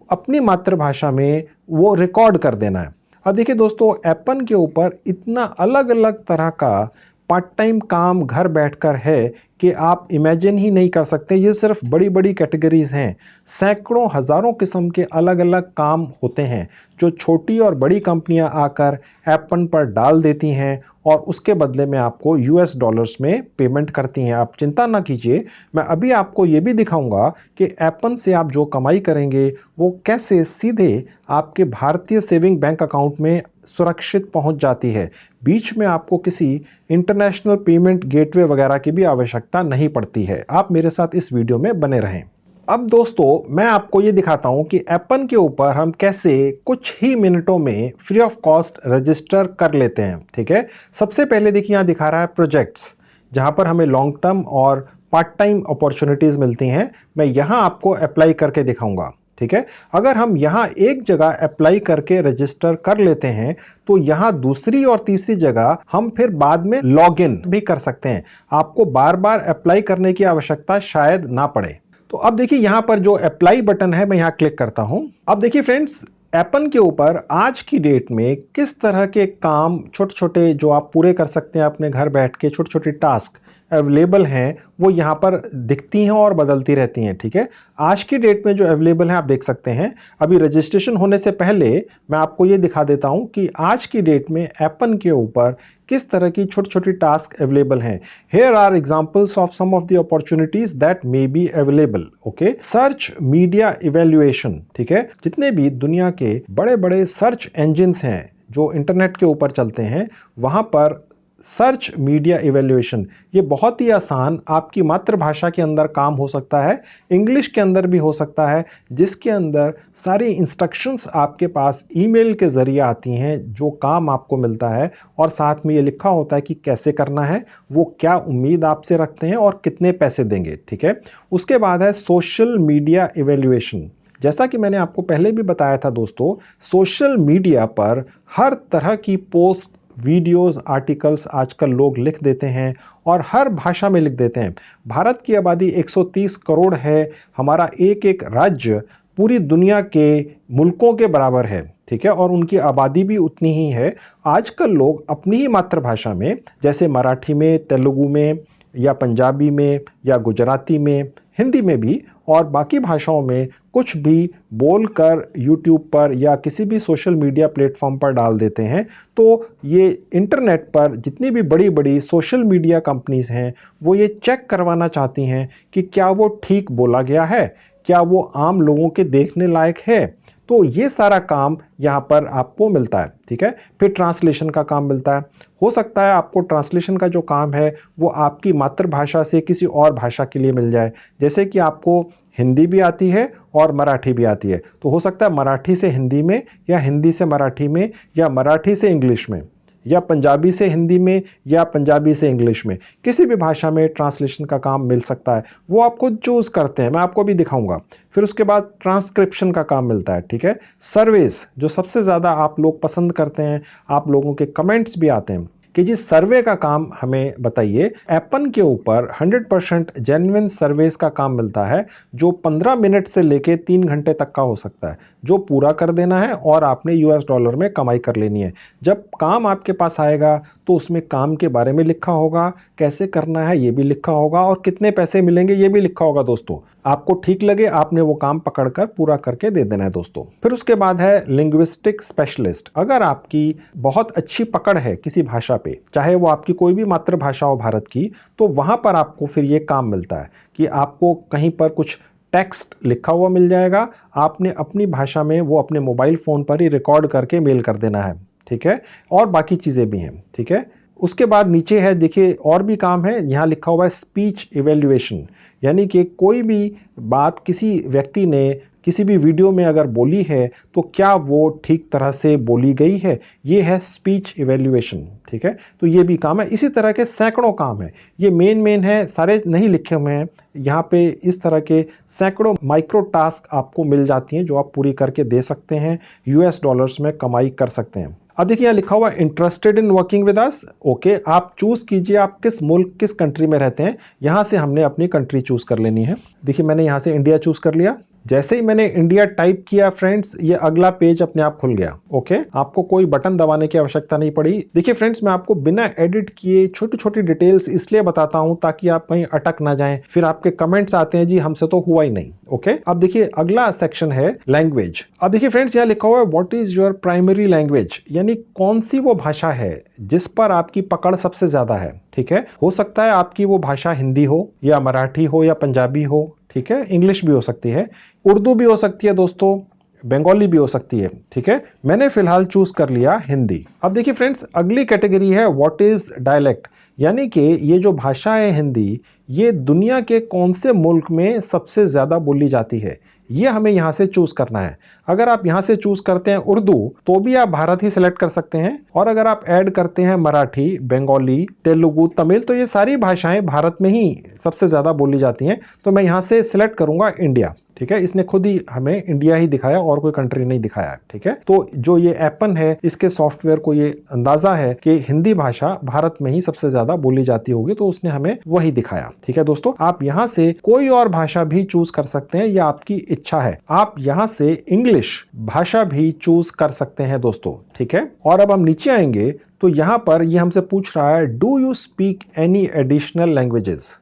Speaker 1: अपनी मातृभाषा में वो रिकॉर्ड कर देना है। अब देखिए दोस्तों, एप्पन के ऊपर इतना अलग अलग तरह का पार्ट टाइम काम घर बैठकर है कि आप इमेजिन ही नहीं कर सकते। ये सिर्फ बड़ी बड़ी कैटेगरीज हैं। सैकड़ों हज़ारों किस्म के अलग अलग काम होते हैं जो छोटी और बड़ी कंपनियां आकर एप्पन पर डाल देती हैं और उसके बदले में आपको यूएस डॉलर्स में पेमेंट करती हैं। आप चिंता ना कीजिए, मैं अभी आपको ये भी दिखाऊंगा कि एप्पन से आप जो कमाई करेंगे वो कैसे सीधे आपके भारतीय सेविंग बैंक अकाउंट में सुरक्षित पहुंच जाती है। बीच में आपको किसी इंटरनेशनल पेमेंट गेटवे वगैरह की भी आवश्यकता नहीं पड़ती है। आप मेरे साथ इस वीडियो में बने रहें। अब दोस्तों, मैं आपको ये दिखाता हूं कि एप्पन के ऊपर हम कैसे कुछ ही मिनटों में फ्री ऑफ कॉस्ट रजिस्टर कर लेते हैं। ठीक है, सबसे पहले देखिए यहाँ दिखा रहा है प्रोजेक्ट्स, जहां पर हमें लॉन्ग टर्म और पार्ट टाइम अपॉर्चुनिटीज मिलती हैं। मैं यहाँ आपको अप्लाई करके दिखाऊंगा। ठीक है, अगर हम यहाँ एक जगह अप्लाई करके रजिस्टर कर लेते हैं तो यहाँ दूसरी और तीसरी जगह हम फिर बाद में लॉग इन भी कर सकते हैं। आपको बार बार अप्लाई करने की आवश्यकता शायद ना पड़े। तो अब देखिए यहाँ पर जो अप्लाई बटन है, मैं यहाँ क्लिक करता हूं। अब देखिए फ्रेंड्स, एप्पन के ऊपर आज की डेट में किस तरह के काम छोटे छोटे जो आप पूरे कर सकते हैं अपने घर बैठ के, छोटे छोटे टास्क अवेलेबल हैं, वो यहाँ पर दिखती हैं और बदलती रहती हैं। ठीक है, आज की डेट में जो अवेलेबल है आप देख सकते हैं। अभी रजिस्ट्रेशन होने से पहले मैं आपको ये दिखा देता हूँ कि आज की डेट में एप्पन के ऊपर किस तरह की छोटी छोटी टास्क अवेलेबल हैं। Here are examples of some of the opportunities that may be available. Okay, search media evaluation. ठीक है, जितने भी दुनिया के बड़े बड़े सर्च इंजिन्स हैं जो इंटरनेट के ऊपर चलते हैं, वहां पर सर्च मीडिया इवैल्यूएशन, ये बहुत ही आसान आपकी मातृभाषा के अंदर काम हो सकता है, इंग्लिश के अंदर भी हो सकता है, जिसके अंदर सारी इंस्ट्रक्शंस आपके पास ईमेल के ज़रिए आती हैं, जो काम आपको मिलता है और साथ में ये लिखा होता है कि कैसे करना है, वो क्या उम्मीद आपसे रखते हैं और कितने पैसे देंगे। ठीक है, उसके बाद है सोशल मीडिया इवैल्यूएशन। जैसा कि मैंने आपको पहले भी बताया था दोस्तों, सोशल मीडिया पर हर तरह की पोस्ट, वीडियोस, आर्टिकल्स आजकल लोग लिख देते हैं और हर भाषा में लिख देते हैं। भारत की आबादी 130 करोड़ है। हमारा एक एक राज्य पूरी दुनिया के मुल्कों के बराबर है। ठीक है, और उनकी आबादी भी उतनी ही है। आजकल लोग अपनी ही मातृभाषा में, जैसे मराठी में, तेलुगु में, या पंजाबी में या गुजराती में, हिंदी में भी और बाकी भाषाओं में कुछ भी बोलकर यूट्यूब पर या किसी भी सोशल मीडिया प्लेटफॉर्म पर डाल देते हैं, तो ये इंटरनेट पर जितनी भी बड़ी बड़ी सोशल मीडिया कंपनीज हैं वो ये चेक करवाना चाहती हैं कि क्या वो ठीक बोला गया है, क्या वो आम लोगों के देखने लायक है। तो ये सारा काम यहाँ पर आपको मिलता है, ठीक है। फिर ट्रांसलेशन का काम मिलता है। हो सकता है आपको ट्रांसलेशन का जो काम है वो आपकी मातृभाषा से किसी और भाषा के लिए मिल जाए, जैसे कि आपको हिंदी भी आती है और मराठी भी आती है, तो हो सकता है मराठी से हिंदी में या हिंदी से मराठी में या मराठी से इंग्लिश में या पंजाबी से हिंदी में या पंजाबी से इंग्लिश में, किसी भी भाषा में ट्रांसलेशन का काम मिल सकता है। वो आप खुद चूज़ करते हैं, मैं आपको भी दिखाऊंगा। फिर उसके बाद ट्रांसक्रिप्शन का काम मिलता है, ठीक है। सर्वेस जो सबसे ज़्यादा आप लोग पसंद करते हैं, आप लोगों के कमेंट्स भी आते हैं कि जी सर्वे का काम हमें बताइए। एपन के ऊपर 100% जेन्युइन सर्वेस का काम मिलता है, जो 15 मिनट से लेके 3 घंटे तक का हो सकता है, जो पूरा कर देना है और आपने यूएस डॉलर में कमाई कर लेनी है। जब काम आपके पास आएगा तो उसमें काम के बारे में लिखा होगा, कैसे करना है ये भी लिखा होगा और कितने पैसे मिलेंगे ये भी लिखा होगा दोस्तों। आपको ठीक लगे आपने वो काम पकड़कर पूरा करके दे देना है दोस्तों। फिर उसके बाद है लिंग्विस्टिक स्पेशलिस्ट। अगर आपकी बहुत अच्छी पकड़ है किसी भाषा पे, चाहे वो आपकी कोई भी मातृभाषा हो भारत की, तो वहां पर आपको फिर ये काम मिलता है कि आपको कहीं पर कुछ टेक्स्ट लिखा हुआ मिल जाएगा, आपने अपनी भाषा में वो अपने मोबाइल फोन पर ही रिकॉर्ड करके मेल कर देना है, ठीक है। और बाकी चीजें भी हैं, ठीक है। उसके बाद नीचे है, देखिए और भी काम है, यहाँ लिखा हुआ है स्पीच इवेल्युएशन, यानी कि कोई भी बात किसी व्यक्ति ने किसी भी वीडियो में अगर बोली है तो क्या वो ठीक तरह से बोली गई है, ये है स्पीच इवेल्युएशन, ठीक है। तो ये भी काम है। इसी तरह के सैकड़ों काम है, ये मेन है, सारे नहीं लिखे हुए हैं यहाँ पे। इस तरह के सैकड़ों माइक्रो टास्क आपको मिल जाती हैं जो आप पूरी करके दे सकते हैं, यूएस डॉलर्स में कमाई कर सकते हैं। अब देखिए यहाँ लिखा हुआ interested in working with us, okay. आप चूज कीजिए आप किस मुल्क किस कंट्री में रहते हैं, यहाँ से हमने अपनी कंट्री चूज कर लेनी है। देखिए मैंने यहाँ से इंडिया चूज कर लिया। जैसे ही मैंने इंडिया टाइप किया फ्रेंड्स, ये अगला पेज अपने आप खुल गया, ओके। आपको कोई बटन दबाने की आवश्यकता नहीं पड़ी। देखिए फ्रेंड्स, मैं आपको बिना एडिट किए छोटी छोटी डिटेल्स इसलिए बताता हूं ताकि आप कहीं अटक ना जाएं, फिर आपके कमेंट्स आते हैं जी हमसे तो हुआ ही नहीं, ओके। अब देखिए अगला सेक्शन है लैंग्वेज। अब देखिए फ्रेंड्स यहाँ लिखा हुआ है what is your primary language, यानी कौन सी वो भाषा है जिस पर आपकी पकड़ सबसे ज्यादा है, ठीक है। हो सकता है आपकी वो भाषा हिंदी हो या मराठी हो या पंजाबी हो, ठीक है। इंग्लिश भी हो सकती है, उर्दू भी हो सकती है दोस्तों, बंगाली भी हो सकती है, ठीक है। मैंने फिलहाल चूज कर लिया हिंदी। अब देखिए फ्रेंड्स, अगली कैटेगरी है व्हाट इज डायलेक्ट, यानी कि ये जो भाषा है हिंदी, ये दुनिया के कौन से मुल्क में सबसे ज्यादा बोली जाती है, ये हमें यहां से चूज करना है। अगर आप यहां से चूज करते हैं उर्दू, तो भी आप भारत ही सिलेक्ट कर सकते हैं, और अगर आप ऐड करते हैं मराठी, बंगाली, तेलुगु, तमिल, तो ये सारी भाषाएं भारत में ही सबसे ज्यादा बोली जाती हैं। तो मैं यहां से सिलेक्ट करूंगा इंडिया, ठीक है। इसने खुद ही हमें इंडिया ही दिखाया और कोई कंट्री नहीं दिखाया है, ठीक है। तो जो ये एपन है, इसके सॉफ्टवेयर को ये अंदाजा है कि हिंदी भाषा भारत में ही सबसे ज्यादा बोली जाती होगी, तो उसने हमें वही दिखाया, ठीक है दोस्तों। आप यहां से कोई और भाषा भी चूज कर सकते हैं, यह आपकी इच्छा है। आप यहां से इंग्लिश भाषा भी चूज कर सकते हैं दोस्तों, ठीक है। और अब हम नीचे आएंगे तो यहां पर ये हमसे पूछ रहा है do you speak any additional languages.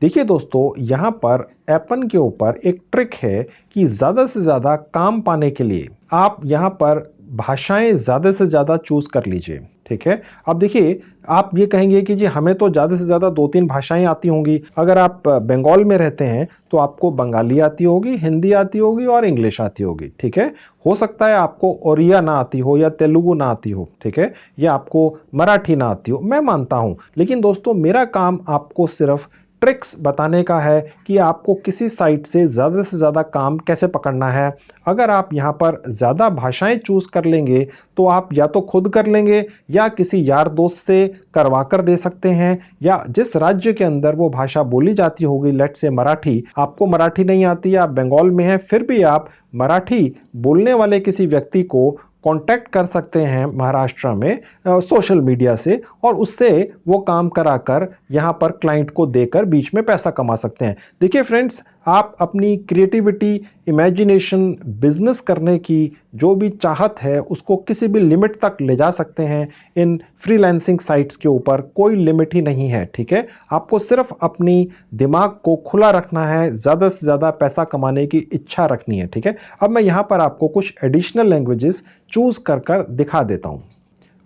Speaker 1: देखिए दोस्तों, यहाँ पर एपन के ऊपर एक ट्रिक है कि ज़्यादा से ज़्यादा काम पाने के लिए आप यहाँ पर भाषाएं ज़्यादा से ज़्यादा चूज़ कर लीजिए, ठीक है। अब देखिए, आप ये कहेंगे कि जी हमें तो ज़्यादा से ज़्यादा 2-3 भाषाएं आती होंगी। अगर आप बंगाल में रहते हैं तो आपको बंगाली आती होगी, हिंदी आती होगी और इंग्लिश आती होगी, ठीक है। हो सकता है आपको ओरिया ना आती हो या तेलुगु ना आती हो, ठीक है, या आपको मराठी ना आती हो, मैं मानता हूँ। लेकिन दोस्तों, मेरा काम आपको सिर्फ ट्रिक्स बताने का है कि आपको किसी साइट से ज़्यादा काम कैसे पकड़ना है। अगर आप यहाँ पर ज़्यादा भाषाएं चूज़ कर लेंगे तो आप या तो खुद कर लेंगे या किसी यार दोस्त से करवा कर दे सकते हैं, या जिस राज्य के अंदर वो भाषा बोली जाती होगी, लेट से मराठी, आपको मराठी नहीं आती, आप बंगाल में हैं, फिर भी आप मराठी बोलने वाले किसी व्यक्ति को कांटेक्ट कर सकते हैं महाराष्ट्र में सोशल मीडिया से, और उससे वो काम कराकर यहाँ पर क्लाइंट को देकर बीच में पैसा कमा सकते हैं। देखिए फ्रेंड्स, आप अपनी क्रिएटिविटी, इमेजिनेशन, बिजनेस करने की जो भी चाहत है उसको किसी भी लिमिट तक ले जा सकते हैं इन फ्रीलांसिंग साइट्स के ऊपर। कोई लिमिट ही नहीं है, ठीक है। आपको सिर्फ अपनी दिमाग को खुला रखना है, ज़्यादा से ज़्यादा पैसा कमाने की इच्छा रखनी है, ठीक है। अब मैं यहाँ पर आपको कुछ एडिशनल लैंग्वेजेस चूज़ कर दिखा देता हूँ।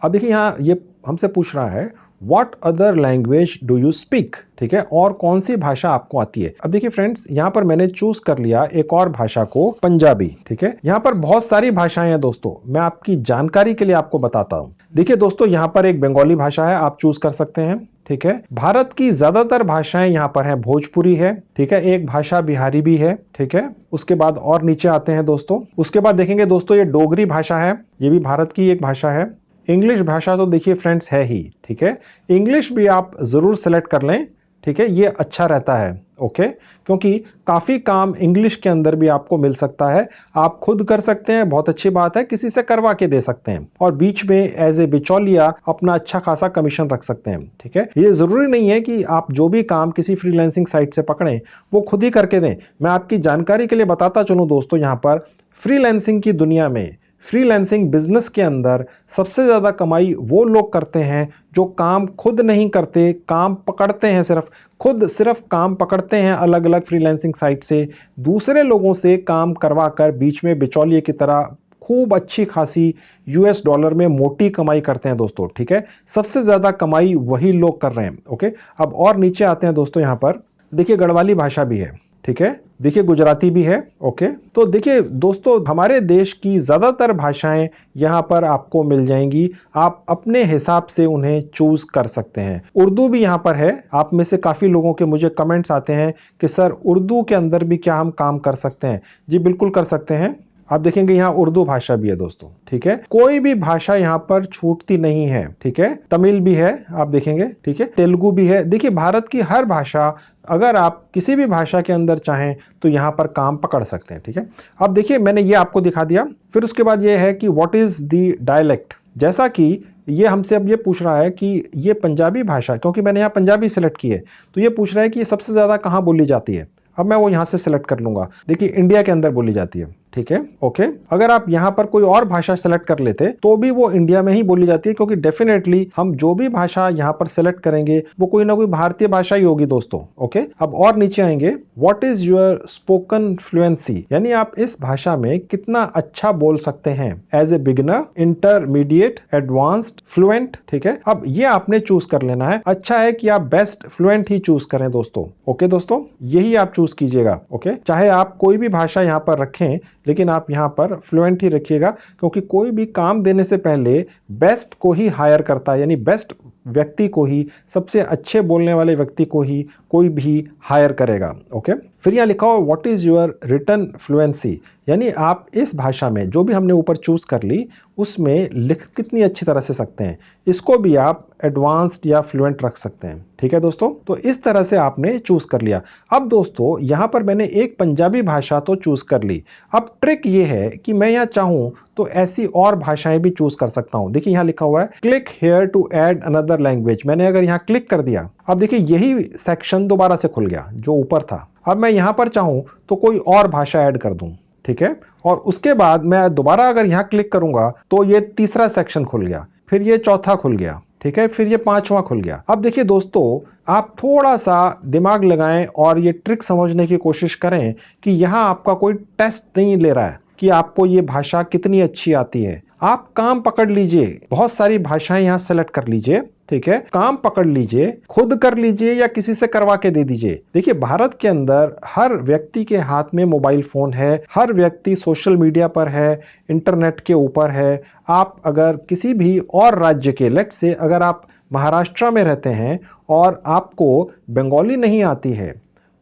Speaker 1: अब देखिए यहाँ ये हमसे पूछ रहा है What other language do you speak, ठीक है, और कौन सी भाषा आपको आती है। अब देखिए फ्रेंड्स, यहाँ पर मैंने चूज कर लिया एक और भाषा को, पंजाबी, ठीक है। यहाँ पर बहुत सारी भाषाएं हैं दोस्तों, मैं आपकी जानकारी के लिए आपको बताता हूँ। देखिए दोस्तों, यहाँ पर एक बंगाली भाषा है, आप चूज कर सकते हैं, ठीक है। भारत की ज्यादातर भाषाएं यहाँ पर हैं, भोजपुरी है, ठीक है, एक भाषा बिहारी भी है, ठीक है। उसके बाद और नीचे आते हैं दोस्तों, उसके बाद देखेंगे दोस्तों ये डोगरी भाषा है, ये भी भारत की एक भाषा है। इंग्लिश भाषा तो देखिए फ्रेंड्स है ही, ठीक है, इंग्लिश भी आप जरूर सेलेक्ट कर लें, ठीक है, ये अच्छा रहता है, ओके, क्योंकि काफ़ी काम इंग्लिश के अंदर भी आपको मिल सकता है। आप खुद कर सकते हैं, बहुत अच्छी बात है, किसी से करवा के दे सकते हैं, और बीच में एज ए बिचौलिया अपना अच्छा खासा कमीशन रख सकते हैं, ठीक है। ये ज़रूरी नहीं है कि आप जो भी काम किसी फ्रीलांसिंग साइट से पकड़ें वो खुद ही करके दें। मैं आपकी जानकारी के लिए बताता चलूँ दोस्तों, यहाँ पर फ्रीलांसिंग की दुनिया में, फ्रीलांसिंग बिजनेस के अंदर सबसे ज़्यादा कमाई वो लोग करते हैं जो काम खुद नहीं करते, काम पकड़ते हैं, सिर्फ काम पकड़ते हैं अलग अलग फ्रीलांसिंग साइट से, दूसरे लोगों से काम करवा कर बीच में बिचौलिए की तरह खूब अच्छी खासी US डॉलर में मोटी कमाई करते हैं दोस्तों, ठीक है। सबसे ज़्यादा कमाई वही लोग कर रहे हैं, ओके। अब और नीचे आते हैं दोस्तों, यहाँ पर देखिए गढ़वाली भाषा भी है, ठीक है, देखिए गुजराती भी है, ओके। तो देखिए दोस्तों, हमारे देश की ज़्यादातर भाषाएं यहाँ पर आपको मिल जाएंगी, आप अपने हिसाब से उन्हें चूज़ कर सकते हैं। उर्दू भी यहाँ पर है, आप में से काफ़ी लोगों के मुझे कमेंट्स आते हैं कि सर उर्दू के अंदर भी क्या हम काम कर सकते हैं। जी बिल्कुल कर सकते हैं। आप देखेंगे यहाँ उर्दू भाषा भी है दोस्तों, ठीक है, कोई भी भाषा यहाँ पर छूटती नहीं है, ठीक है। तमिल भी है, आप देखेंगे, ठीक है, तेलुगु भी है। देखिए भारत की हर भाषा, अगर आप किसी भी भाषा के अंदर चाहें तो यहाँ पर काम पकड़ सकते हैं, ठीक है। अब देखिए मैंने ये आपको दिखा दिया, फिर उसके बाद ये है कि व्हाट इज द डायलेक्ट। जैसा कि ये हमसे अब ये पूछ रहा है कि ये पंजाबी भाषा, क्योंकि मैंने यहाँ पंजाबी सेलेक्ट की है, तो ये पूछ रहा है कि ये सबसे ज्यादा कहाँ बोली जाती है। अब मैं वो यहाँ से सेलेक्ट कर लूंगा, देखिए इंडिया के अंदर बोली जाती है, ठीक है, ओके। अगर आप यहाँ पर कोई और भाषा सेलेक्ट कर लेते तो भी वो इंडिया में ही बोली जाती है, क्योंकि डेफिनेटली हम जो भी भाषा यहाँ पर सेलेक्ट करेंगे वो कोई ना कोई भारतीय भाषा ही होगी दोस्तों, ओके। अब और नीचे आएंगे, what is your spoken fluency, यानी आप इस भाषा में कितना अच्छा बोल सकते हैं, as a beginner, intermediate, advanced, fluent, ठीक है। अब ये आपने चूज कर लेना है। अच्छा है कि आप बेस्ट फ्लुएंट ही चूज करें दोस्तों, ओके दोस्तों, यही आप चूज कीजिएगा, ओके। चाहे आप कोई भी भाषा यहाँ पर रखें, लेकिन आप यहाँ पर फ्लुएंट ही रखिएगा, क्योंकि कोई भी काम देने से पहले बेस्ट को ही हायर करता है, यानी बेस्ट व्यक्ति को ही, सबसे अच्छे बोलने वाले व्यक्ति को ही कोई भी हायर करेगा, ओके। फिर यहाँ लिखा हो what is your written fluency, यानी आप इस भाषा में जो भी हमने ऊपर चूज कर ली उसमें लिख कितनी अच्छी तरह से सकते हैं, इसको भी आप एडवांस्ड या फ्लुएंट रख सकते हैं, ठीक है दोस्तों। तो इस तरह से आपने चूज कर लिया। अब दोस्तों यहाँ पर मैंने एक पंजाबी भाषा तो चूज कर ली, अब ट्रिक ये है कि मैं यहाँ चाहूँ तो ऐसी और भाषाएं भी चूज कर सकता हूँ। देखिए यहाँ लिखा हुआ है click here to add another language, मैंने अगर यहाँ क्लिक कर दिया, अब देखिए यही सेक्शन दोबारा से खुल गया जो ऊपर था। अब मैं यहाँ पर चाहूँ तो कोई और भाषा ऐड कर दूं, ठीक है, और उसके बाद मैं दोबारा अगर यहाँ क्लिक करूंगा तो ये तीसरा सेक्शन खुल गया, फिर ये चौथा खुल गया, ठीक है, फिर ये पांचवा खुल गया। अब देखिए दोस्तों, आप थोड़ा सा दिमाग लगाएं और ये ट्रिक समझने की कोशिश करें कि यहाँ आपका कोई टेस्ट नहीं ले रहा है कि आपको ये भाषा कितनी अच्छी आती है। आप काम पकड़ लीजिए, बहुत सारी भाषाएं यहाँ सेलेक्ट कर लीजिए, ठीक है, काम पकड़ लीजिए, खुद कर लीजिए या किसी से करवा के दे दीजिए। देखिए भारत के अंदर हर व्यक्ति के हाथ में मोबाइल फोन है, हर व्यक्ति सोशल मीडिया पर है, इंटरनेट के ऊपर है। आप अगर किसी भी और राज्य के, लेट्स से अगर आप महाराष्ट्र में रहते हैं और आपको बंगाली नहीं आती है,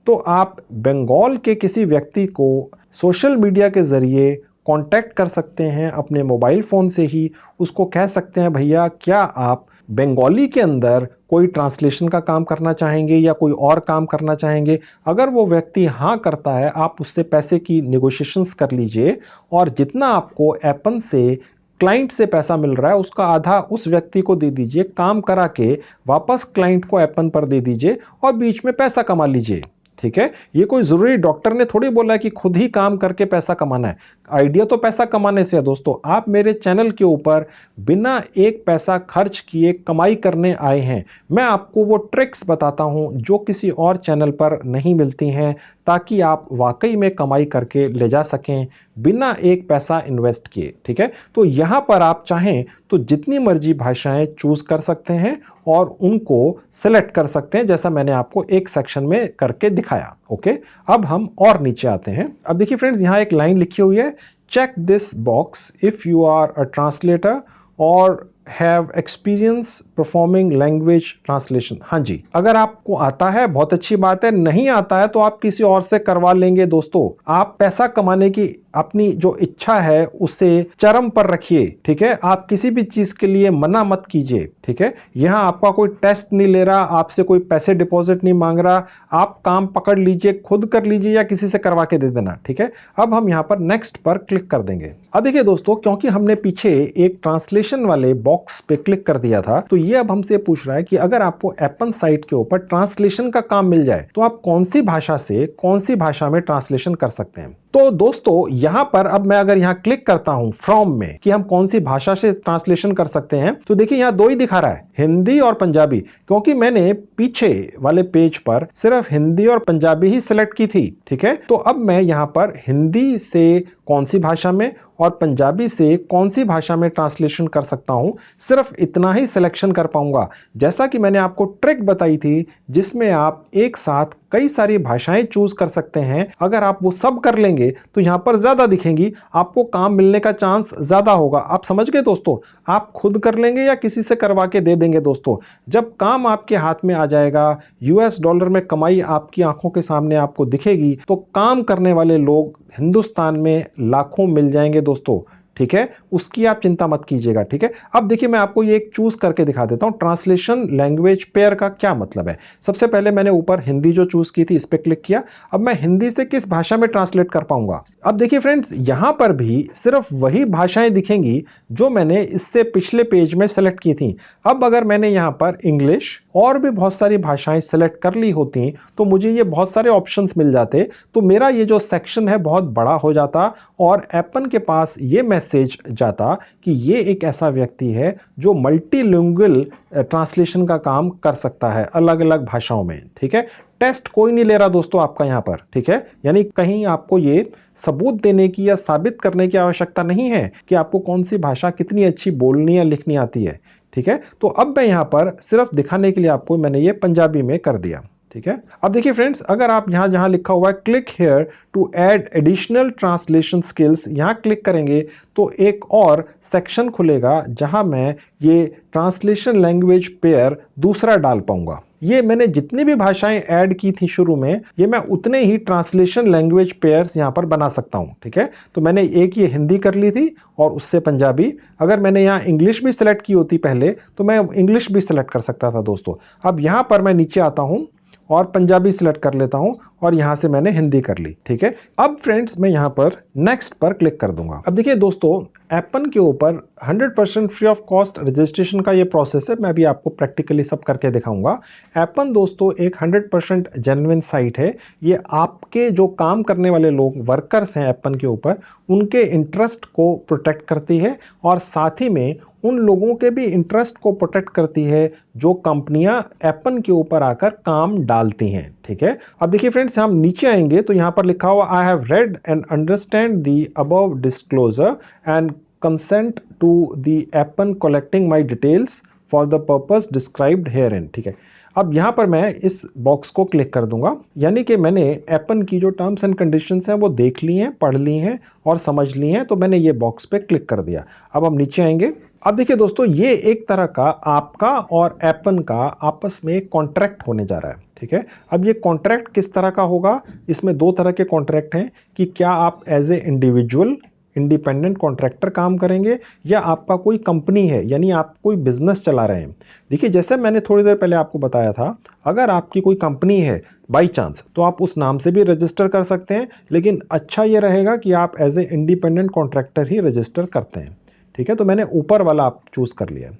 Speaker 1: तो आप बंगाल के किसी व्यक्ति को सोशल मीडिया के जरिए कांटेक्ट कर सकते हैं, अपने मोबाइल फ़ोन से ही उसको कह सकते हैं भैया क्या आप बंगाली के अंदर कोई ट्रांसलेशन का काम करना चाहेंगे या कोई और काम करना चाहेंगे। अगर वो व्यक्ति हाँ करता है, आप उससे पैसे की नेगोशिएशंस कर लीजिए और जितना आपको एपन से क्लाइंट से पैसा मिल रहा है उसका आधा उस व्यक्ति को दे दीजिए, काम करा के वापस क्लाइंट को एपन पर दे दीजिए और बीच में पैसा कमा लीजिए। ठीक है, ये कोई जरूरी डॉक्टर ने थोड़ी बोला है कि खुद ही काम करके पैसा कमाना है। आइडिया तो पैसा कमाने से है दोस्तों। आप मेरे चैनल के ऊपर बिना एक पैसा खर्च किए कमाई करने आए हैं। मैं आपको वो ट्रिक्स बताता हूं जो किसी और चैनल पर नहीं मिलती हैं, ताकि आप वाकई में कमाई करके ले जा सकें बिना एक पैसा इन्वेस्ट किए। ठीक है, तो यहां पर आप चाहें तो जितनी मर्जी भाषाएं चूज कर सकते हैं और उनको सेलेक्ट कर सकते हैं, जैसा मैंने आपको एक सेक्शन में करके दिखाया। ओके, अब हम और नीचे आते हैं। अब देखिए फ्रेंड्स, यहां एक लाइन लिखी हुई है, check this box if you are a translator और have experience performing language translation. हाँ जी, अगर आपको आता है बहुत अच्छी बात है, नहीं आता है तो आप किसी और से करवा लेंगे दोस्तों। आप पैसा कमाने की अपनी जो इच्छा है उसे चरम पर रखिए। ठीक है, आप किसी भी चीज के लिए मना मत कीजिए। ठीक है, यहां आपका कोई टेस्ट नहीं ले रहा, आपसे कोई पैसे डिपॉजिट नहीं मांग रहा, आप काम पकड़ लीजिए, खुद कर लीजिए या किसी से करवा के दे देना। ठीक है, अब हम यहां पर नेक्स्ट पर क्लिक कर देंगे। अब देखिए दोस्तों, क्योंकि हमने पीछे एक ट्रांसलेशन वाले बॉक्स पे क्लिक कर दिया था, तो ये अब हमसे पूछ रहा है कि अगर आपको एपन साइट के ऊपर ट्रांसलेशन का काम मिल जाए तो आप कौन सी भाषा से कौन सी भाषा में ट्रांसलेशन कर सकते हैं। तो दोस्तों, यहां पर अब मैं अगर यहां क्लिक करता हूं फ्रॉम में कि हम कौन सी भाषा से ट्रांसलेशन कर सकते हैं, तो देखिए यहां दो ही दिखा रहा है, हिंदी और पंजाबी। क्योंकि मैंने पीछे वाले पेज पर सिर्फ हिंदी और पंजाबी ही सिलेक्ट की थी। ठीक है, तो अब मैं यहां पर हिंदी से कौन सी भाषा में और पंजाबी से कौन सी भाषा में ट्रांसलेशन कर सकता हूं, सिर्फ इतना ही सिलेक्शन कर पाऊंगा। जैसा कि मैंने आपको ट्रिक बताई थी जिसमें आप एक साथ कई सारी भाषाएं चूज कर सकते हैं, अगर आप वो सब कर लेंगे तो यहां पर ज्यादा दिखेंगी, आपको काम मिलने का चांस ज्यादा होगा। आप समझ गए दोस्तों, आप खुद कर लेंगे या किसी से करवा के दे देंगे दोस्तों। जब काम आपके हाथ में आ जाएगा, यूएस डॉलर में कमाई आपकी आंखों के सामने आपको दिखेगी, तो काम करने वाले लोग हिंदुस्तान में लाखों मिल जाएंगे दोस्तों। ठीक है, उसकी आप चिंता मत कीजिएगा। ठीक है, अब देखिए मैं आपको ये एक चूज करके दिखा देता हूं, ट्रांसलेशन लैंग्वेज पेयर का क्या मतलब है। सबसे पहले मैंने ऊपर हिंदी जो चूज की थी इस पे क्लिक किया। अब मैं हिंदी से किस भाषा में ट्रांसलेट कर पाऊंगा। अब देखिए फ्रेंड्स, यहां पर भी सिर्फ वही भाषाएं दिखेंगी जो मैंने इससे पिछले पेज में सेलेक्ट की थी। अब अगर मैंने यहां पर इंग्लिश और भी बहुत सारी भाषाएं सेलेक्ट कर ली होती तो मुझे ये बहुत सारे ऑप्शंस मिल जाते, तो मेरा ये जो सेक्शन है बहुत बड़ा हो जाता और एपन के पास ये मैसेज जाता कि ये एक ऐसा व्यक्ति है जो मल्टीलिंगुअल ट्रांसलेशन का काम कर सकता है अलग अलग भाषाओं में। ठीक है, टेस्ट कोई नहीं ले रहा दोस्तों आपका यहां पर। ठीक है, यानी कहीं आपको ये सबूत देने की या साबित करने की आवश्यकता नहीं है कि आपको कौन सी भाषा कितनी अच्छी बोलनी या लिखनी आती है। ठीक है, तो अब मैं यहां पर सिर्फ दिखाने के लिए आपको मैंने ये पंजाबी में कर दिया। ठीक है, अब देखिए फ्रेंड्स, अगर आप यहां जहां लिखा हुआ है click here to add additional translation skills, यहां क्लिक करेंगे तो एक और सेक्शन खुलेगा जहां मैं ये ट्रांसलेशन लैंग्वेज पेयर दूसरा डाल पाऊंगा। ये मैंने जितनी भी भाषाएं ऐड की थी शुरू में, ये मैं उतने ही ट्रांसलेशन लैंग्वेज पेयर्स यहां पर बना सकता हूं। ठीक है, तो मैंने एक ये हिंदी कर ली थी और उससे पंजाबी। अगर मैंने यहां इंग्लिश भी सिलेक्ट की होती पहले तो मैं इंग्लिश भी सिलेक्ट कर सकता था दोस्तों। अब यहां पर मैं नीचे आता हूं और पंजाबी सिलेक्ट कर लेता हूं और यहां से मैंने हिंदी कर ली। ठीक है, अब फ्रेंड्स मैं यहां पर नेक्स्ट पर क्लिक कर दूंगा। अब देखिए दोस्तों, एपन के ऊपर 100% फ्री ऑफ कॉस्ट रजिस्ट्रेशन का ये प्रोसेस है, मैं भी आपको प्रैक्टिकली सब करके दिखाऊंगा। एपन दोस्तों एक 100% जेन्युइन साइट है। ये आपके जो काम करने वाले लोग वर्कर्स हैं एपन के ऊपर, उनके इंटरेस्ट को प्रोटेक्ट करती है और साथ ही में उन लोगों के भी इंटरेस्ट को प्रोटेक्ट करती है जो कंपनियां एपन के ऊपर आकर काम डालती हैं। ठीक है, अब देखिए फ्रेंड्स, हम नीचे आएंगे तो यहां पर लिखा हुआ I have read and understand the above disclosure and consent to the Appen collecting my details for the purpose described herein. ठीक है, अब यहां पर मैं इस बॉक्स को क्लिक कर दूंगा, यानी कि मैंने एपन की जो टर्म्स एंड कंडीशंस हैं वो देख ली हैं, पढ़ ली हैं और समझ ली हैं, तो मैंने ये बॉक्स पे क्लिक कर दिया। अब हम नीचे आएंगे। अब देखिए दोस्तों, ये एक तरह का आपका और एपन का आपस में एक कॉन्ट्रैक्ट होने जा रहा है। ठीक है, अब ये कॉन्ट्रैक्ट किस तरह का होगा, इसमें दो तरह के कॉन्ट्रैक्ट हैं कि क्या आप as a individual independent contractor काम करेंगे या आपका कोई कंपनी है, यानी आप कोई बिजनेस चला रहे हैं। देखिए, जैसे मैंने थोड़ी देर पहले आपको बताया था, अगर आपकी कोई कंपनी है बाई चांस तो आप उस नाम से भी रजिस्टर कर सकते हैं, लेकिन अच्छा ये रहेगा कि आप एज ए इंडिपेंडेंट कॉन्ट्रैक्टर ही रजिस्टर करते हैं। ठीक है, तो मैंने ऊपर वाला आप चूज कर लिया।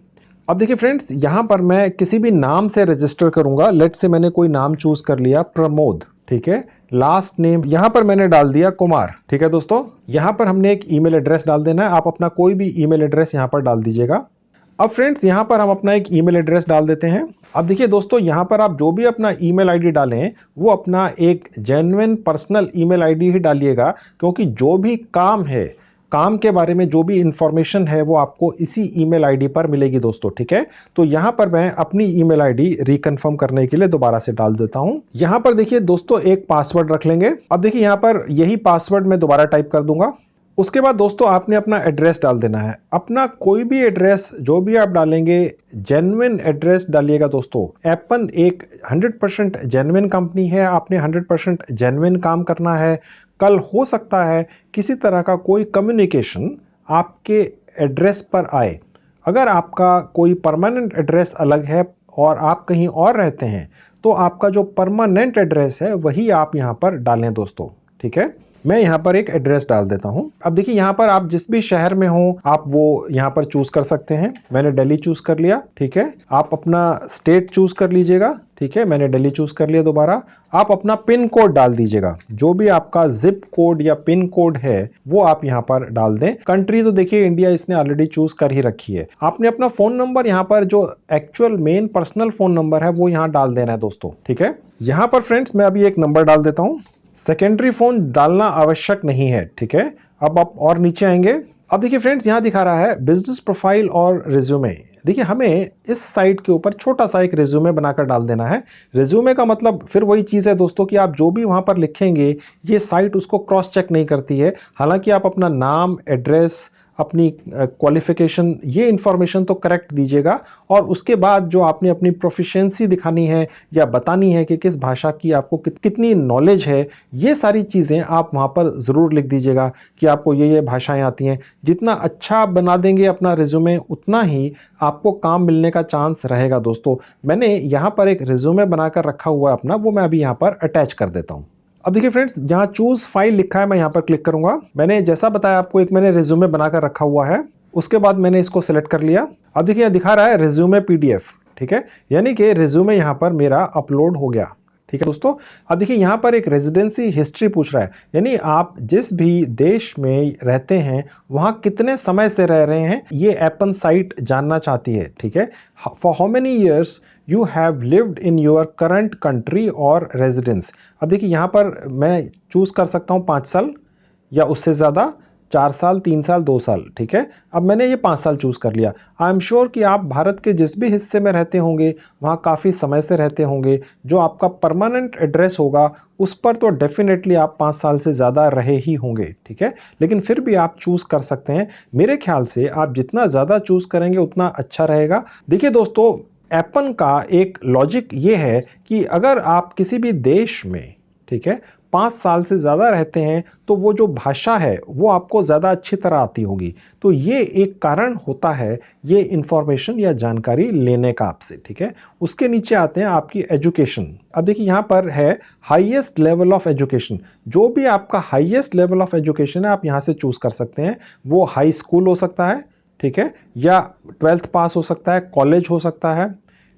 Speaker 1: अब देखिए फ्रेंड्स, यहां पर मैं किसी भी नाम से रजिस्टर करूंगा। लेट से मैंने कोई नाम चूज कर लिया, प्रमोद, ठीक है। लास्ट नेम यहां पर मैंने डाल दिया कुमार, ठीक है दोस्तों। यहां पर हमने एक ईमेल एड्रेस डाल देना है। आप अपना कोई भी ईमेल एड्रेस यहां पर डाल दीजिएगा। अब फ्रेंड्स, यहां पर हम अपना एक ईमेल एड्रेस डाल देते हैं। अब देखिए दोस्तों, यहां पर आप जो भी अपना ईमेल आईडी डालें वो अपना एक जेन्युइन पर्सनल ईमेल आईडी ही डालिएगा, क्योंकि जो भी काम है, काम के बारे में जो भी इंफॉर्मेशन है वो आपको इसी ईमेल आईडी पर मिलेगी दोस्तों, ठीक है। तो यहां पर मैं अपनी ईमेल आईडी रिकन्फर्म करने के लिए दोबारा से डाल देता हूं। यहां पर देखिए दोस्तों, एक पासवर्ड रख लेंगे। अब देखिए यहां पर यही पासवर्ड मैं दोबारा टाइप कर दूंगा। उसके बाद दोस्तों आपने अपना एड्रेस डाल देना है। अपना कोई भी एड्रेस जो भी आप डालेंगे, जेन्युइन एड्रेस डालिएगा दोस्तों। एप्पन एक 100% जेन्युइन कंपनी है। आपने 100% जेन्युइन काम करना है। कल हो सकता है किसी तरह का कोई कम्युनिकेशन आपके एड्रेस पर आए। अगर आपका कोई परमानेंट एड्रेस अलग है और आप कहीं और रहते हैं, तो आपका जो परमानेंट एड्रेस है वही आप यहाँ पर डालें दोस्तों, ठीक है। मैं यहाँ पर एक एड्रेस डाल देता हूँ। अब देखिए यहाँ पर आप जिस भी शहर में हो आप वो यहाँ पर चूज कर सकते हैं। मैंने दिल्ली चूज कर लिया, ठीक है। आप अपना स्टेट चूज कर लीजिएगा, ठीक है। मैंने दिल्ली चूज कर लिया। दोबारा आप अपना पिन कोड डाल दीजिएगा। जो भी आपका जिप कोड या पिन कोड है वो आप यहाँ पर डाल दें। कंट्री तो देखिए इंडिया इसने ऑलरेडी चूज कर ही रखी है। आपने अपना फोन नंबर यहाँ पर जो actual main personal phone number है वो यहाँ डाल देना है दोस्तों, ठीक है। यहाँ पर फ्रेंड्स मैं अभी एक नंबर डाल देता हूँ। सेकेंडरी फोन डालना आवश्यक नहीं है, ठीक है। अब आप और नीचे आएंगे। अब देखिए फ्रेंड्स, यहाँ दिखा रहा है बिजनेस प्रोफाइल और रिज्यूमे। देखिए हमें इस साइट के ऊपर छोटा सा एक रिज्यूमे बनाकर डाल देना है। रिज्यूमे का मतलब फिर वही चीज़ है दोस्तों कि आप जो भी वहाँ पर लिखेंगे ये साइट उसको क्रॉस चेक नहीं करती है। हालांकि आप अपना नाम, एड्रेस, अपनी क्वालिफिकेशन, ये इन्फॉर्मेशन तो करेक्ट दीजिएगा, और उसके बाद जो आपने अपनी प्रोफिशिएंसी दिखानी है या बतानी है कि किस भाषा की आपको कितनी नॉलेज है, ये सारी चीज़ें आप वहाँ पर ज़रूर लिख दीजिएगा कि आपको ये भाषाएं आती हैं। जितना अच्छा आप बना देंगे अपना रिज्यूमे, उतना ही आपको काम मिलने का चांस रहेगा दोस्तों। मैंने यहाँ पर एक रिज्यूमे बनाकर रखा हुआ है अपना, वो मैं अभी यहाँ पर अटैच कर देता हूँ। अब देखिए फ्रेंड्स, जहां चूज फाइल लिखा है मैं यहां पर क्लिक करूंगा। मैंने जैसा बताया आपको, एक मैंने रिज्यूमे बनाकर रखा हुआ है। उसके बाद मैंने इसको सिलेक्ट कर लिया। अब देखिए यहां दिखा रहा है रिज्यूमे पीडीएफ, ठीक है। यानी कि रिज्यूमे यहां पर मेरा अपलोड हो गया, ठीक है दोस्तों। अब देखिए यहाँ पर एक रेजिडेंसी हिस्ट्री पूछ रहा है, यानी आप जिस भी देश में रहते हैं वहाँ कितने समय से रह रहे हैं, ये एप्पन साइट जानना चाहती है, ठीक है। For how many years you have lived in your current country और रेजिडेंस। अब देखिए यहाँ पर मैं चूज कर सकता हूँ 5 साल या उससे ज़्यादा, 4 साल, 3 साल, 2 साल, ठीक है। अब मैंने ये 5 साल चूज कर लिया। आई एम श्योर कि आप भारत के जिस भी हिस्से में रहते होंगे वहाँ काफ़ी समय से रहते होंगे। जो आपका परमानेंट एड्रेस होगा उस पर तो डेफिनेटली आप 5 साल से ज़्यादा रहे ही होंगे, ठीक है। लेकिन फिर भी आप चूज कर सकते हैं। मेरे ख्याल से आप जितना ज़्यादा चूज करेंगे उतना अच्छा रहेगा। देखिए दोस्तों, एप्पन का एक लॉजिक ये है कि अगर आप किसी भी देश में, ठीक है, 5 साल से ज़्यादा रहते हैं तो वो जो भाषा है वो आपको ज़्यादा अच्छी तरह आती होगी। तो ये एक कारण होता है ये इंफॉर्मेशन या जानकारी लेने का आपसे, ठीक है। उसके नीचे आते हैं आपकी एजुकेशन। अब देखिए यहाँ पर है हाईएस्ट लेवल ऑफ एजुकेशन। जो भी आपका हाईएस्ट लेवल ऑफ एजुकेशन है आप यहाँ से चूज कर सकते हैं। वो हाई स्कूल हो सकता है, ठीक है, या 12th पास हो सकता है, कॉलेज हो सकता है,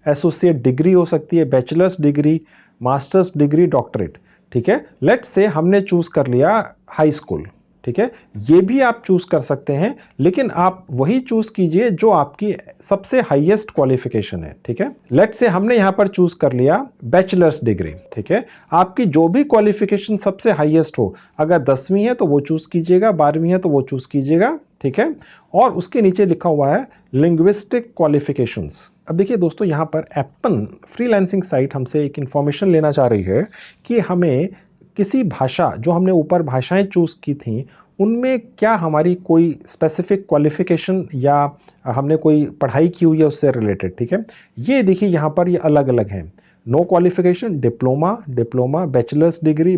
Speaker 1: एसोसिएट डिग्री हो सकती है, bachelors degree, master's degree, doctorate, ठीक है। लेट्स से हमने चूज कर लिया हाई स्कूल, ठीक है। ये भी आप चूज कर सकते हैं, लेकिन आप वही चूज कीजिए जो आपकी सबसे हाईएस्ट क्वालिफिकेशन है, ठीक है। लेट्स से हमने यहां पर चूज कर लिया बैचलर्स डिग्री, ठीक है। आपकी जो भी क्वालिफिकेशन सबसे हाईएस्ट हो, अगर 10वीं है तो वो चूज कीजिएगा, 12वीं है तो वो चूज कीजिएगा, ठीक है। और उसके नीचे लिखा हुआ है लिंग्विस्टिक क्वालिफिकेशंस। अब देखिए दोस्तों, यहाँ पर एप्पन फ्रीलांसिंग साइट हमसे एक इंफॉर्मेशन लेना चाह रही है कि हमें किसी भाषा, जो हमने ऊपर भाषाएं चूज की थी, उनमें क्या हमारी कोई स्पेसिफिक क्वालिफिकेशन या हमने कोई पढ़ाई की हुई है उससे रिलेटेड, ठीक है। ये देखिए यहाँ पर ये अलग अलग हैं। No qualification, diploma, diploma, bachelor's degree,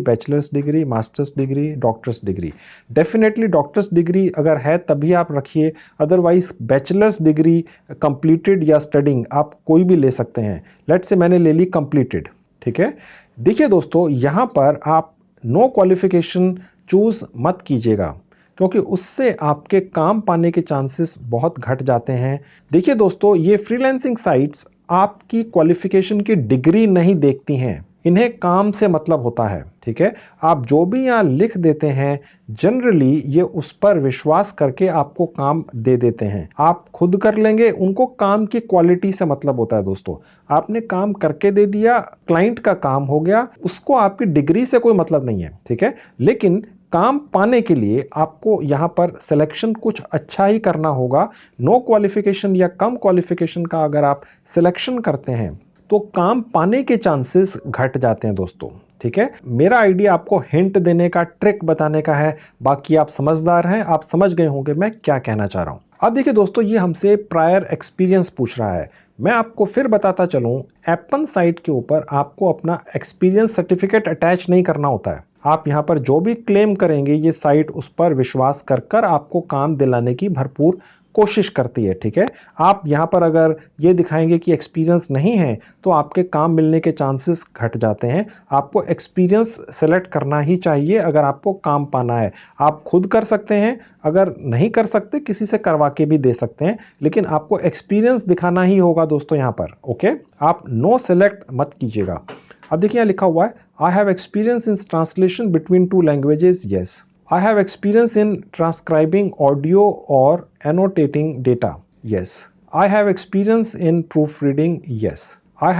Speaker 1: master's degree, doctor's degree. Definitely doctor's degree अगर है तभी आप रखिए, अदरवाइज बैचलर्स डिग्री कंप्लीटेड या स्टडिंग आप कोई भी ले सकते हैं। लेट्स से मैंने ले ली कंप्लीटेड, ठीक है। देखिए दोस्तों, यहाँ पर आप नो क्वालिफिकेशन चूज मत कीजिएगा। क्योंकि उससे आपके काम पाने के चांसेस बहुत घट जाते हैं। देखिए दोस्तों, ये फ्रीलांसिंग साइट्स आपकी क्वालिफिकेशन की डिग्री नहीं देखती हैं, इन्हें काम से मतलब होता है। ठीक है, आप जो भी यहाँ लिख देते हैं जनरली ये उस पर विश्वास करके आपको काम दे देते हैं। आप खुद कर लेंगे, उनको काम की क्वालिटी से मतलब होता है दोस्तों। आपने काम करके दे दिया, क्लाइंट का काम हो गया, उसको आपकी डिग्री से कोई मतलब नहीं है। ठीक है, लेकिन काम पाने के लिए आपको यहां पर सिलेक्शन कुछ अच्छा ही करना होगा। नो क्वालिफिकेशन या कम क्वालिफिकेशन का अगर आप सिलेक्शन करते हैं तो काम पाने के चांसेस घट जाते हैं दोस्तों। ठीक है, मेरा आइडिया आपको हिंट देने का, ट्रिक बताने का है। बाकी आप समझदार हैं, आप समझ गए होंगे मैं क्या कहना चाह रहा हूं। अब देखिए दोस्तों, ये हमसे प्रायर एक्सपीरियंस पूछ रहा है। मैं आपको फिर बताता चलूं, एपन साइट के ऊपर आपको अपना एक्सपीरियंस सर्टिफिकेट अटैच नहीं करना होता है। आप यहां पर जो भी क्लेम करेंगे ये साइट उस पर विश्वास कर कर आपको काम दिलाने की भरपूर कोशिश करती है। ठीक है, आप यहां पर अगर ये दिखाएंगे कि एक्सपीरियंस नहीं है तो आपके काम मिलने के चांसेस घट जाते हैं। आपको एक्सपीरियंस सेलेक्ट करना ही चाहिए अगर आपको काम पाना है। आप खुद कर सकते हैं, अगर नहीं कर सकते किसी से करवा के भी दे सकते हैं, लेकिन आपको एक्सपीरियंस दिखाना ही होगा दोस्तों यहां पर। ओके, आप नो सेलेक्ट मत कीजिएगा। अब देखिए यहाँ लिखा हुआ है, I have experience in translation between two languages. Yes, I have experience in transcribing audio or annotating data. Yes. I have experience in proofreading. Yes. I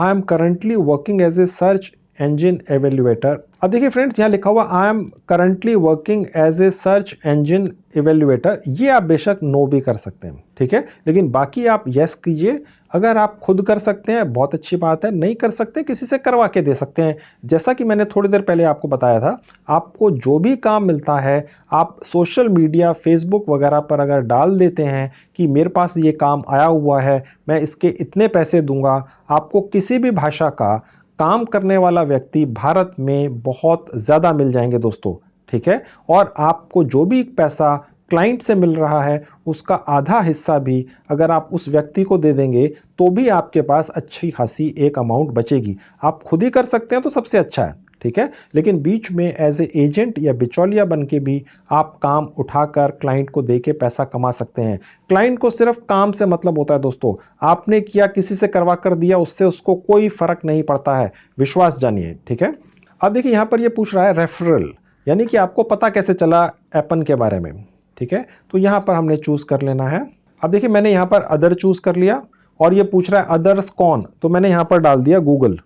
Speaker 1: am currently working as a search engine evaluator. अब देखिए friends, यहाँ लिखा हुआ I am currently working as a search engine evaluator, ये आप बेशक no भी कर सकते हैं। ठीक है, लेकिन बाकी आप यस कीजिए। अगर आप खुद कर सकते हैं बहुत अच्छी बात है, नहीं कर सकते किसी से करवा के दे सकते हैं। जैसा कि मैंने थोड़ी देर पहले आपको बताया था, आपको जो भी काम मिलता है आप सोशल मीडिया, फेसबुक वगैरह पर अगर डाल देते हैं कि मेरे पास ये काम आया हुआ है, मैं इसके इतने पैसे दूंगा, आपको किसी भी भाषा का काम करने वाला व्यक्ति भारत में बहुत ज़्यादा मिल जाएंगे दोस्तों। ठीक है, और आपको जो भी पैसा क्लाइंट से मिल रहा है उसका आधा हिस्सा भी अगर आप उस व्यक्ति को दे देंगे तो भी आपके पास अच्छी खासी एक अमाउंट बचेगी। आप खुद ही कर सकते हैं तो सबसे अच्छा है। ठीक है, लेकिन बीच में एज ए एजेंट या बिचौलिया बन के भी आप काम उठाकर क्लाइंट को दे के पैसा कमा सकते हैं। क्लाइंट को सिर्फ काम से मतलब होता है दोस्तों। आपने किया, किसी से करवा कर दिया, उससे उसको कोई फर्क नहीं पड़ता है, विश्वास जानिए। ठीक है, अब देखिए यहाँ पर ये पूछ रहा है रेफरल, यानी कि आपको पता कैसे चला एपन के बारे में। ठीक है, तो यहाँ पर हमने चूज कर लेना है। अब देखिए मैंने यहाँ पर अदर चूज कर लिया और ये पूछ रहा है अदर्स कौन, तो मैंने यहाँ पर डाल दिया गूगल।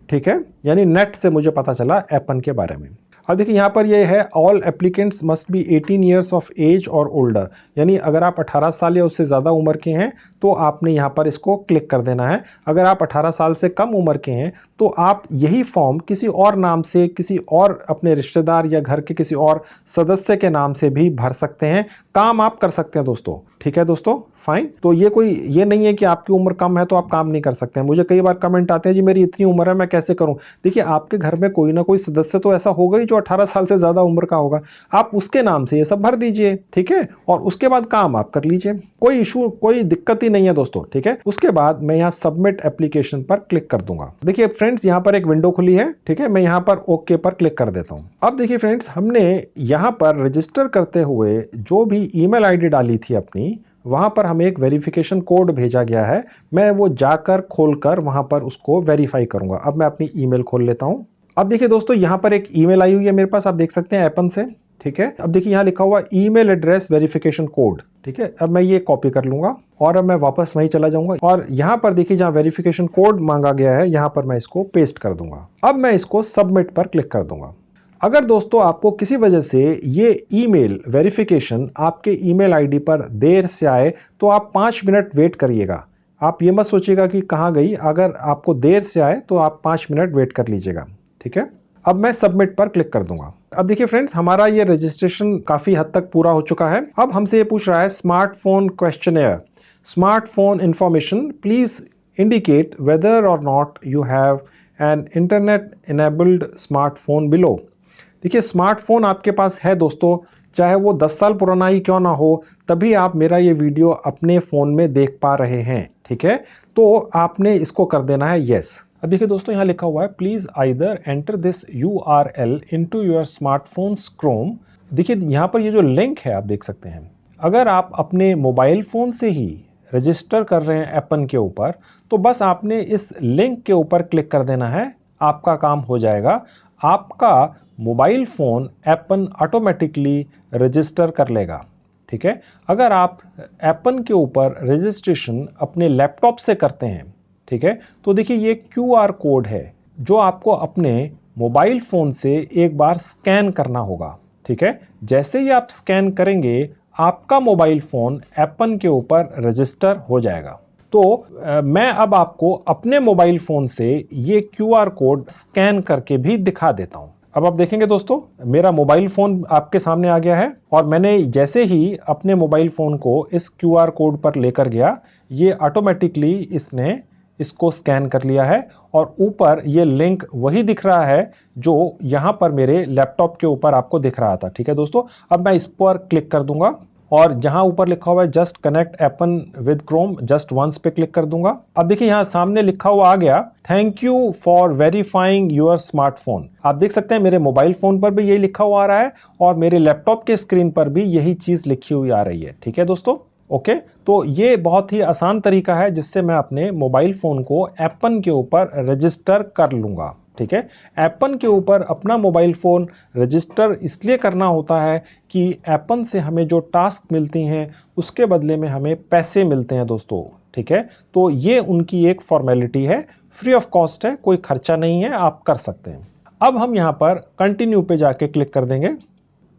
Speaker 1: ठीक है, यानी नेट से मुझे पता चला एपन के बारे में। अब देखिए यहाँ पर ये है all applicants must be 18 years of age और ओल्डर, यानी अगर आप 18 साल या उससे ज़्यादा उम्र के हैं तो आपने यहाँ पर इसको क्लिक कर देना है। अगर आप 18 साल से कम उम्र के हैं तो आप यही फॉर्म किसी और नाम से, किसी और अपने रिश्तेदार या घर के किसी और सदस्य के नाम से भी भर सकते हैं। काम आप कर सकते हैं दोस्तों। ठीक है दोस्तों, फाइन। तो ये नहीं है कि आपकी उम्र कम है तो आप काम नहीं कर सकते हैं। मुझे कई बार कमेंट आते हैं जी मेरी इतनी उम्र है मैं कैसे करूं। देखिए आपके घर में कोई ना कोई सदस्य तो ऐसा होगा ही जो 18 साल से ज्यादा उम्र का होगा, आप उसके नाम से ये सब भर दीजिए। ठीक है, और उसके बाद काम आप कर लीजिए, कोई इशू, कोई दिक्कत ही नहीं है दोस्तों। ठीक है, उसके बाद मैं यहाँ सबमिट एप्लीकेशन पर क्लिक कर दूंगा। देखिए फ्रेंड्स, यहाँ पर एक विंडो खुली है। ठीक है, मैं यहाँ पर ओके पर क्लिक कर देता हूँ। अब देखिए फ्रेंड्स, हमने यहाँ पर रजिस्टर करते हुए जो भी ईमेल आईडी डाली थी अपनी, वहां पर हमें एक वेरिफिकेशन कोड भेजा गया है। मैं वो जाकर खोलकर वहां पर उसको वेरीफाई करूंगा। अब मैं अपनी ईमेल खोल लेता हूं। अब देखिए दोस्तों, यहां पर एक ईमेल आई हुई है मेरे पास, आप देख सकते हैं एपन से। ठीक है, अब देखिए यहां लिखा हुआ ईमेल एड्रेस वेरिफिकेशन कोड। ठीक है, अब मैं ये कॉपी कर लूंगा और अब मैं वापस वहीं चला जाऊंगा और यहां पर देखिए जहां वेरिफिकेशन कोड मांगा गया है यहां पर मैं इसको पेस्ट कर दूंगा। अब मैं इसको सबमिट पर क्लिक कर दूंगा। अगर दोस्तों आपको किसी वजह से ये ईमेल वेरिफिकेशन आपके ईमेल आईडी पर देर से आए तो आप 5 मिनट वेट करिएगा। आप ये मत सोचिएगा कि कहाँ गई, अगर आपको देर से आए तो आप 5 मिनट वेट कर लीजिएगा। ठीक है, अब मैं सबमिट पर क्लिक कर दूंगा। अब देखिए फ्रेंड्स, हमारा ये रजिस्ट्रेशन काफी हद तक पूरा हो चुका है। अब हमसे ये पूछ रहा है smartphone questionnaire, smartphone information, please indicate whether और not you have an internet enabled smartphone below. देखिए स्मार्टफोन आपके पास है दोस्तों, चाहे वो 10 साल पुराना ही क्यों ना हो, तभी आप मेरा ये वीडियो अपने फ़ोन में देख पा रहे हैं। ठीक है, तो आपने इसको कर देना है यस। अब देखिए दोस्तों, यहाँ लिखा हुआ है please either enter this URL into your smartphones Chrome देखिए यहाँ पर ये जो लिंक है आप देख सकते हैं, अगर आप अपने मोबाइल फ़ोन से ही रजिस्टर कर रहे हैं एप्पन के ऊपर, तो बस आपने इस लिंक के ऊपर क्लिक कर देना है, आपका काम हो जाएगा। आपका मोबाइल फ़ोन एप्पन ऑटोमेटिकली रजिस्टर कर लेगा, ठीक है। अगर आप एप्पन के ऊपर रजिस्ट्रेशन अपने लैपटॉप से करते हैं, ठीक है, तो देखिए ये QR कोड है जो आपको अपने मोबाइल फ़ोन से एक बार स्कैन करना होगा, ठीक है। जैसे ही आप स्कैन करेंगे, आपका मोबाइल फ़ोन एप्पन के ऊपर रजिस्टर हो जाएगा। तो मैं अब आपको अपने मोबाइल फ़ोन से ये QR कोड स्कैन करके भी दिखा देता हूं। अब आप देखेंगे दोस्तों, मेरा मोबाइल फ़ोन आपके सामने आ गया है और मैंने जैसे ही अपने मोबाइल फ़ोन को इस QR कोड पर लेकर गया, ये ऑटोमेटिकली इसने इसको स्कैन कर लिया है और ऊपर ये लिंक वही दिख रहा है जो यहाँ पर मेरे लैपटॉप के ऊपर आपको दिख रहा था, ठीक है दोस्तों। अब मैं इस पर क्लिक कर दूंगा और जहां ऊपर लिखा हुआ है just connect Appen with Chrome, just once पे क्लिक कर दूंगा। अब देखिए यहाँ सामने लिखा हुआ आ गया, thank you for verifying your smartphone. आप देख सकते हैं मेरे मोबाइल फोन पर भी यही लिखा हुआ आ रहा है और मेरे लैपटॉप के स्क्रीन पर भी यही चीज लिखी हुई आ रही है, ठीक है दोस्तों। ओके, तो ये बहुत ही आसान तरीका है जिससे मैं अपने मोबाइल फोन को एप्पन के ऊपर रजिस्टर कर लूंगा, ठीक है। एप्पन के ऊपर अपना मोबाइल फ़ोन रजिस्टर इसलिए करना होता है कि एप्पन से हमें जो टास्क मिलती हैं उसके बदले में हमें पैसे मिलते हैं दोस्तों, ठीक है। तो ये उनकी एक फॉर्मेलिटी है, फ्री ऑफ कॉस्ट है, कोई खर्चा नहीं है, आप कर सकते हैं। अब हम यहाँ पर कंटिन्यू पे जाके क्लिक कर देंगे।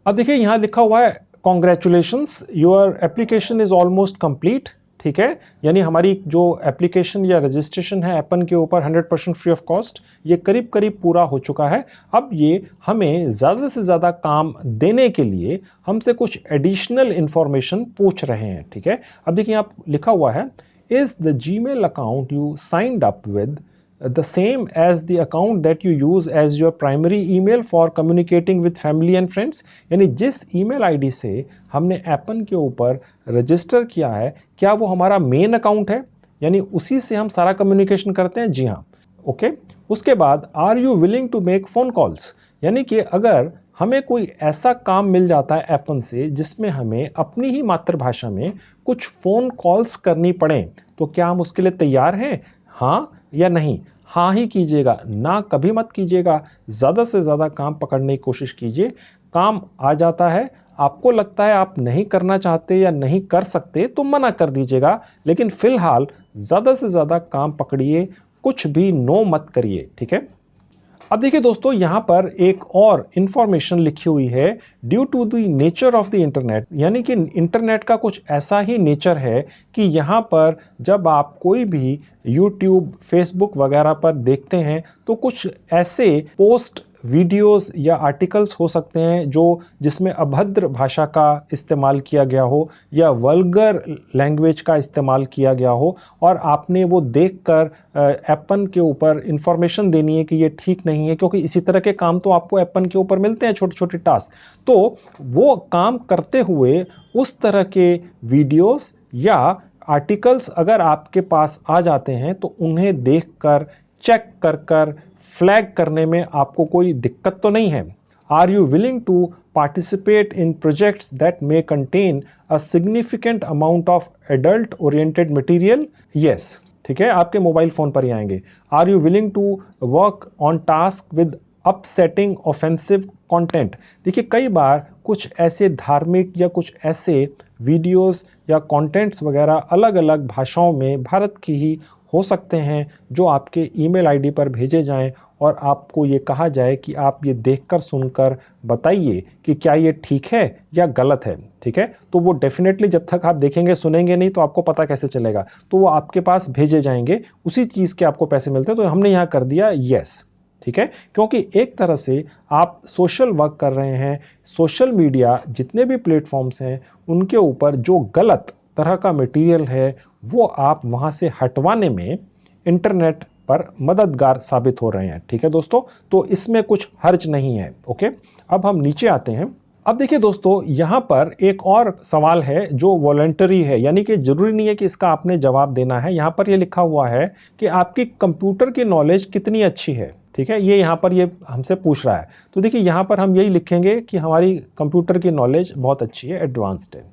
Speaker 1: अब देखिए यहाँ लिखा हुआ है congratulations, your application is almost complete, ठीक है। यानी हमारी जो एप्लीकेशन या रजिस्ट्रेशन है एप्पन के ऊपर 100% फ्री ऑफ कॉस्ट, ये करीब करीब पूरा हो चुका है। अब ये हमें ज़्यादा से ज़्यादा काम देने के लिए हमसे कुछ एडिशनल इंफॉर्मेशन पूछ रहे हैं, ठीक है। अब देखिए आप लिखा हुआ है, is the Gmail account you signed up with the same as the account that you use as your primary email for communicating with family and friends। यानी जिस ईमेल आईडी से हमने एप्पन के ऊपर रजिस्टर किया है, क्या वो हमारा मेन अकाउंट है, यानी उसी से हम सारा कम्युनिकेशन करते हैं। जी हाँ, ओके। उसके बाद are you willing to make phone calls, यानी कि अगर हमें कोई ऐसा काम मिल जाता है एप्पन से जिसमें हमें अपनी ही मातृभाषा में कुछ फ़ोन कॉल्स करनी पड़े, तो क्या हम उसके लिए तैयार हैं, हाँ या नहीं। हाँ ही कीजिएगा, ना कभी मत कीजिएगा। ज़्यादा से ज़्यादा काम पकड़ने की कोशिश कीजिए। काम आ जाता है, आपको लगता है आप नहीं करना चाहते या नहीं कर सकते तो मना कर दीजिएगा, लेकिन फिलहाल ज़्यादा से ज़्यादा काम पकड़िए, कुछ भी नो मत करिए, ठीक है। अब देखिए दोस्तों, यहाँ पर एक और इंफॉर्मेशन लिखी हुई है, due to the nature of the internet, यानी कि इंटरनेट का कुछ ऐसा ही नेचर है कि यहाँ पर जब आप कोई भी यूट्यूब, फेसबुक वगैरह पर देखते हैं तो कुछ ऐसे पोस्ट, वीडियोस या आर्टिकल्स हो सकते हैं जो जिसमें अभद्र भाषा का इस्तेमाल किया गया हो या वल्गर लैंग्वेज का इस्तेमाल किया गया हो, और आपने वो देखकर एप्पन के ऊपर इंफॉर्मेशन देनी है कि ये ठीक नहीं है, क्योंकि इसी तरह के काम तो आपको एप्पन के ऊपर मिलते हैं, छोटे छोटे टास्क। तो वो काम करते हुए उस तरह के वीडियोस या आर्टिकल्स अगर आपके पास आ जाते हैं तो उन्हें देखकर, चेक कर कर फ्लैग करने में आपको कोई दिक्कत तो नहीं है। Are you willing to participate in projects that may contain a significant amount of adult oriented material? Yes, ठीक है, आपके मोबाइल फोन पर ही आएंगे। Are you willing to work on task with upsetting offensive content? देखिए कई बार कुछ ऐसे धार्मिक या कुछ ऐसे वीडियोस या कंटेंट्स वगैरह अलग अलग भाषाओं में भारत की ही हो सकते हैं जो आपके ईमेल आईडी पर भेजे जाएं और आपको ये कहा जाए कि आप ये देखकर सुनकर बताइए कि क्या ये ठीक है या गलत है, ठीक है। तो वो डेफिनेटली जब तक आप देखेंगे सुनेंगे नहीं तो आपको पता कैसे चलेगा, तो वो आपके पास भेजे जाएंगे, उसी चीज़ के आपको पैसे मिलते हैं। तो हमने यहाँ कर दिया यस, ठीक है, क्योंकि एक तरह से आप सोशल वर्क कर रहे हैं। सोशल मीडिया जितने भी प्लेटफॉर्म्स हैं उनके ऊपर जो गलत तरह का मटेरियल है वो आप वहाँ से हटवाने में इंटरनेट पर मददगार साबित हो रहे हैं, ठीक है दोस्तों। तो इसमें कुछ हर्ज नहीं है, ओके। अब हम नीचे आते हैं। अब देखिए दोस्तों, यहाँ पर एक और सवाल है जो वॉलंटरी है, यानी कि जरूरी नहीं है कि इसका आपने जवाब देना है। यहाँ पर ये लिखा हुआ है कि आपकी कंप्यूटर की नॉलेज कितनी अच्छी है, ठीक है, ये यहाँ पर ये हमसे पूछ रहा है। तो देखिए यहाँ पर हम यही लिखेंगे कि हमारी कंप्यूटर की नॉलेज बहुत अच्छी है, एडवांस्ड है।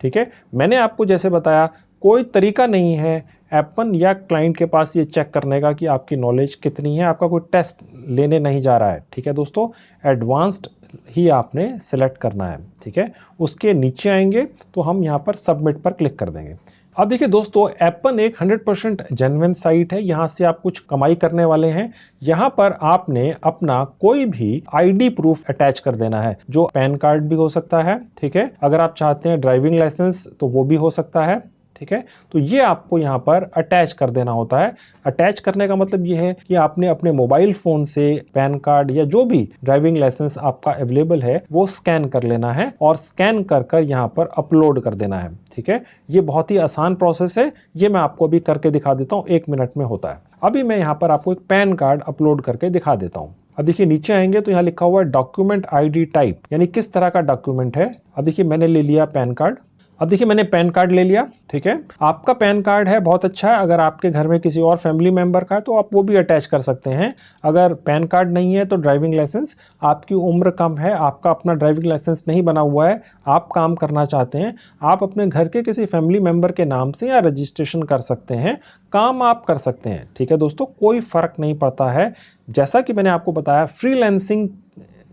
Speaker 1: ठीक है, मैंने आपको जैसे बताया कोई तरीका नहीं है एप्पन या क्लाइंट के पास ये चेक करने का कि आपकी नॉलेज कितनी है, आपका कोई टेस्ट लेने नहीं जा रहा है। ठीक है दोस्तों, एडवांस्ड ही आपने सेलेक्ट करना है। ठीक है, उसके नीचे आएंगे तो हम यहाँ पर सबमिट पर क्लिक कर देंगे। अब देखिए दोस्तों, एप्पन एक 100% जेन्युइन साइट है, यहाँ से आप कुछ कमाई करने वाले हैं। यहाँ पर आपने अपना कोई भी आईडी प्रूफ अटैच कर देना है, जो पैन कार्ड भी हो सकता है। ठीक है, अगर आप चाहते हैं ड्राइविंग लाइसेंस तो वो भी हो सकता है। ठीक है, तो ये आपको यहाँ पर अटैच कर देना होता है। अटैच करने का मतलब ये है कि आपने अपने मोबाइल फोन से पैन कार्ड या जो भी ड्राइविंग लाइसेंस आपका अवेलेबल है वो स्कैन कर लेना है और स्कैन कर कर यहाँ पर अपलोड कर देना है। ठीक है, ये बहुत ही आसान प्रोसेस है, ये मैं आपको अभी करके दिखा देता हूँ, 1 मिनट में होता है। अभी मैं यहाँ पर आपको एक पैन कार्ड अपलोड करके दिखा देता हूँ। अब देखिए नीचे आएंगे तो यहाँ लिखा हुआ है डॉक्यूमेंट आईडी टाइप, यानी किस तरह का डॉक्यूमेंट है। अब देखिए मैंने ले लिया पैन कार्ड। अब देखिए मैंने पैन कार्ड ले लिया। ठीक है, आपका पैन कार्ड है बहुत अच्छा है, अगर आपके घर में किसी और फैमिली मेंबर का है तो आप वो भी अटैच कर सकते हैं। अगर पैन कार्ड नहीं है तो ड्राइविंग लाइसेंस, आपकी उम्र कम है, आपका अपना ड्राइविंग लाइसेंस नहीं बना हुआ है, आप काम करना चाहते हैं, आप अपने घर के किसी फैमिली मेंबर के नाम से या रजिस्ट्रेशन कर सकते हैं, काम आप कर सकते हैं। ठीक है दोस्तों, कोई फर्क नहीं पड़ता है। जैसा कि मैंने आपको बताया, फ्रीलांसिंग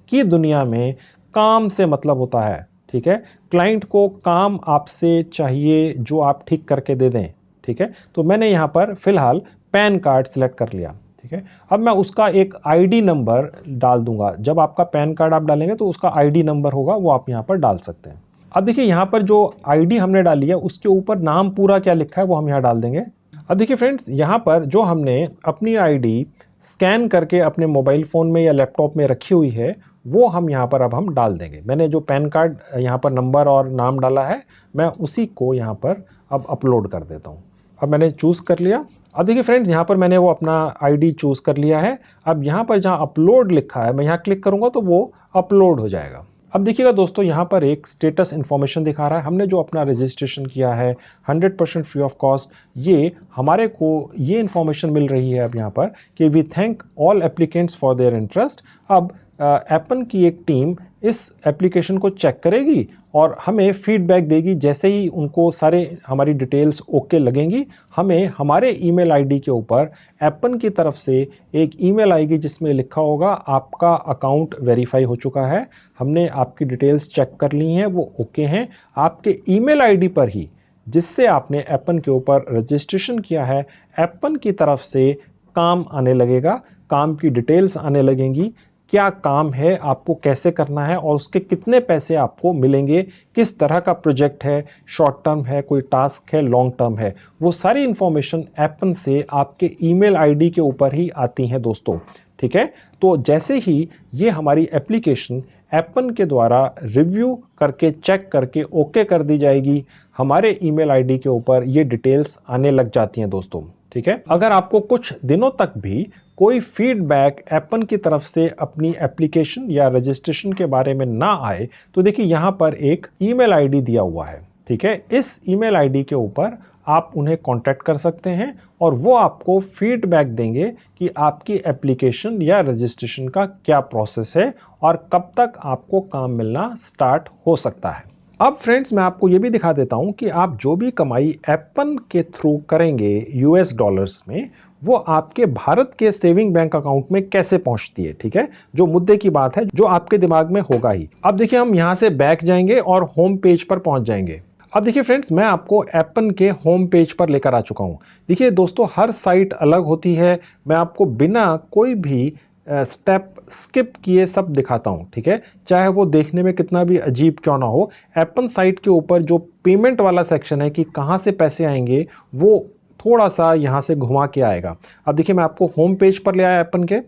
Speaker 1: की दुनिया में काम से मतलब होता है। ठीक है, क्लाइंट को काम आपसे चाहिए जो आप ठीक करके दे दें। ठीक है, तो मैंने यहाँ पर फिलहाल पैन कार्ड सिलेक्ट कर लिया। ठीक है, अब मैं उसका एक आईडी नंबर डाल दूंगा। जब आपका पैन कार्ड आप डालेंगे तो उसका आईडी नंबर होगा, वो आप यहाँ पर डाल सकते हैं। अब देखिए यहाँ पर जो आईडी हमने डाली है उसके ऊपर नाम पूरा क्या लिखा है वो हम यहाँ डाल देंगे। अब देखिए फ्रेंड्स, यहाँ पर जो हमने अपनी आईडी स्कैन करके अपने मोबाइल फ़ोन में या लैपटॉप में रखी हुई है वो हम यहाँ पर अब हम डाल देंगे। मैंने जो पैन कार्ड यहाँ पर नंबर और नाम डाला है, मैं उसी को यहाँ पर अब अपलोड कर देता हूँ। अब मैंने चूज़ कर लिया। अब देखिए फ्रेंड्स, यहाँ पर मैंने वो अपना आईडी चूज़ कर लिया है। अब यहाँ पर जहाँ अपलोड लिखा है, मैं यहाँ क्लिक करूँगा तो वो अपलोड हो जाएगा। अब देखिएगा दोस्तों, यहाँ पर एक स्टेटस इन्फॉर्मेशन दिखा रहा है। हमने जो अपना रजिस्ट्रेशन किया है 100% फ्री ऑफ कॉस्ट, ये हमारे को ये इन्फॉर्मेशन मिल रही है अब यहाँ पर कि we thank all applicants for their interest. अब एप्पन की एक टीम इस एप्लीकेशन को चेक करेगी और हमें फीडबैक देगी। जैसे ही उनको सारे हमारी डिटेल्स ओके लगेंगी, हमें हमारे ईमेल आईडी के ऊपर एप्पन की तरफ से एक ईमेल आएगी जिसमें लिखा होगा आपका अकाउंट वेरीफाई हो चुका है, हमने आपकी डिटेल्स चेक कर ली हैं, वो ओके हैं। आपके ईमेल आईडी पर ही जिससे आपने एप्पन के ऊपर रजिस्ट्रेशन किया है, एप्पन की तरफ से काम आने लगेगा, काम की डिटेल्स आने लगेंगी, क्या काम है, आपको कैसे करना है और उसके कितने पैसे आपको मिलेंगे, किस तरह का प्रोजेक्ट है, शॉर्ट टर्म है, कोई टास्क है, लॉन्ग टर्म है, वो सारी इंफॉर्मेशन एप्पन से आपके ईमेल आईडी के ऊपर ही आती हैं दोस्तों। ठीक है, तो जैसे ही ये हमारी एप्लीकेशन एप्पन के द्वारा रिव्यू करके चेक करके ओके कर दी जाएगी, हमारे ईमेल आईडी के ऊपर ये डिटेल्स आने लग जाती हैं दोस्तों। ठीक है, अगर आपको कुछ दिनों तक भी कोई फीडबैक एप्पन की तरफ से अपनी एप्लीकेशन या रजिस्ट्रेशन के बारे में ना आए तो देखिए यहाँ पर एक ईमेल आईडी दिया हुआ है। ठीक है, इस ईमेल आईडी के ऊपर आप उन्हें कांटेक्ट कर सकते हैं और वो आपको फीडबैक देंगे कि आपकी एप्लीकेशन या रजिस्ट्रेशन का क्या प्रोसेस है और कब तक आपको काम मिलना स्टार्ट हो सकता है। अब फ्रेंड्स, मैं आपको ये भी दिखा देता हूँ कि आप जो भी कमाई एप्पन के थ्रू करेंगे यूएस डॉलर्स में, वो आपके भारत के सेविंग बैंक अकाउंट में कैसे पहुंचती है। ठीक है, जो मुद्दे की बात है, जो आपके दिमाग में होगा ही। अब देखिए हम यहाँ से बैक जाएंगे और होम पेज पर पहुंच जाएंगे। अब देखिए फ्रेंड्स, मैं आपको एप्पन के होम पेज पर लेकर आ चुका हूँ। देखिए दोस्तों, हर साइट अलग होती है, मैं आपको बिना कोई भी स्टेप स्किप किए सब दिखाता हूं। ठीक है, चाहे वो देखने में कितना भी अजीब क्यों ना हो। एप्पन साइट के ऊपर जो पेमेंट वाला सेक्शन है कि कहां से पैसे आएंगे, वो थोड़ा सा यहां से घुमा के आएगा। अब देखिए मैं आपको होम पेज पर ले आया एप्पन के।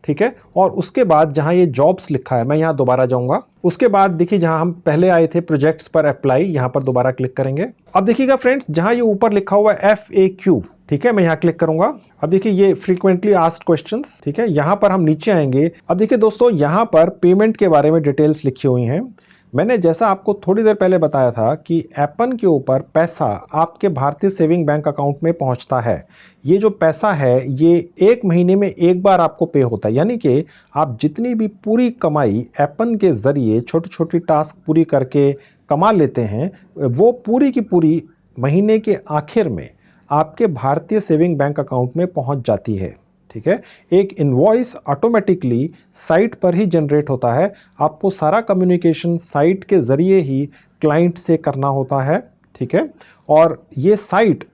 Speaker 1: ठीक है, और उसके बाद जहां ये जॉब्स लिखा है, मैं यहां दोबारा जाऊंगा। उसके बाद देखिए जहां हम पहले आए थे प्रोजेक्ट्स पर अप्लाई, यहां पर दोबारा क्लिक करेंगे। अब देखिएगा फ्रेंड्स, जहां ये ऊपर लिखा हुआ है FAQ, ठीक है, मैं यहाँ क्लिक करूंगा। अब देखिए ये फ्रीक्वेंटली आस्क्ड क्वेश्चंस, ठीक है, यहाँ पर हम नीचे आएंगे। अब देखिए दोस्तों, यहाँ पर पेमेंट के बारे में डिटेल्स लिखी हुई हैं। मैंने जैसा आपको थोड़ी देर पहले बताया था कि एपन के ऊपर पैसा आपके भारतीय सेविंग बैंक अकाउंट में पहुंचता है। ये जो पैसा है ये 1 महीने में एक बार आपको पे होता है, यानी कि आप जितनी भी पूरी कमाई एपन के ज़रिए छोटी छोटी टास्क पूरी करके कमा लेते हैं, वो पूरी की पूरी महीने के आखिर में आपके भारतीय सेविंग बैंक अकाउंट में पहुंच जाती है। ठीक है, एक इनवॉइस ऑटोमेटिकली साइट पर ही जनरेट होता है। आपको सारा कम्युनिकेशन साइट के ज़रिए ही क्लाइंट से करना होता है। ठीक है, और ये साइट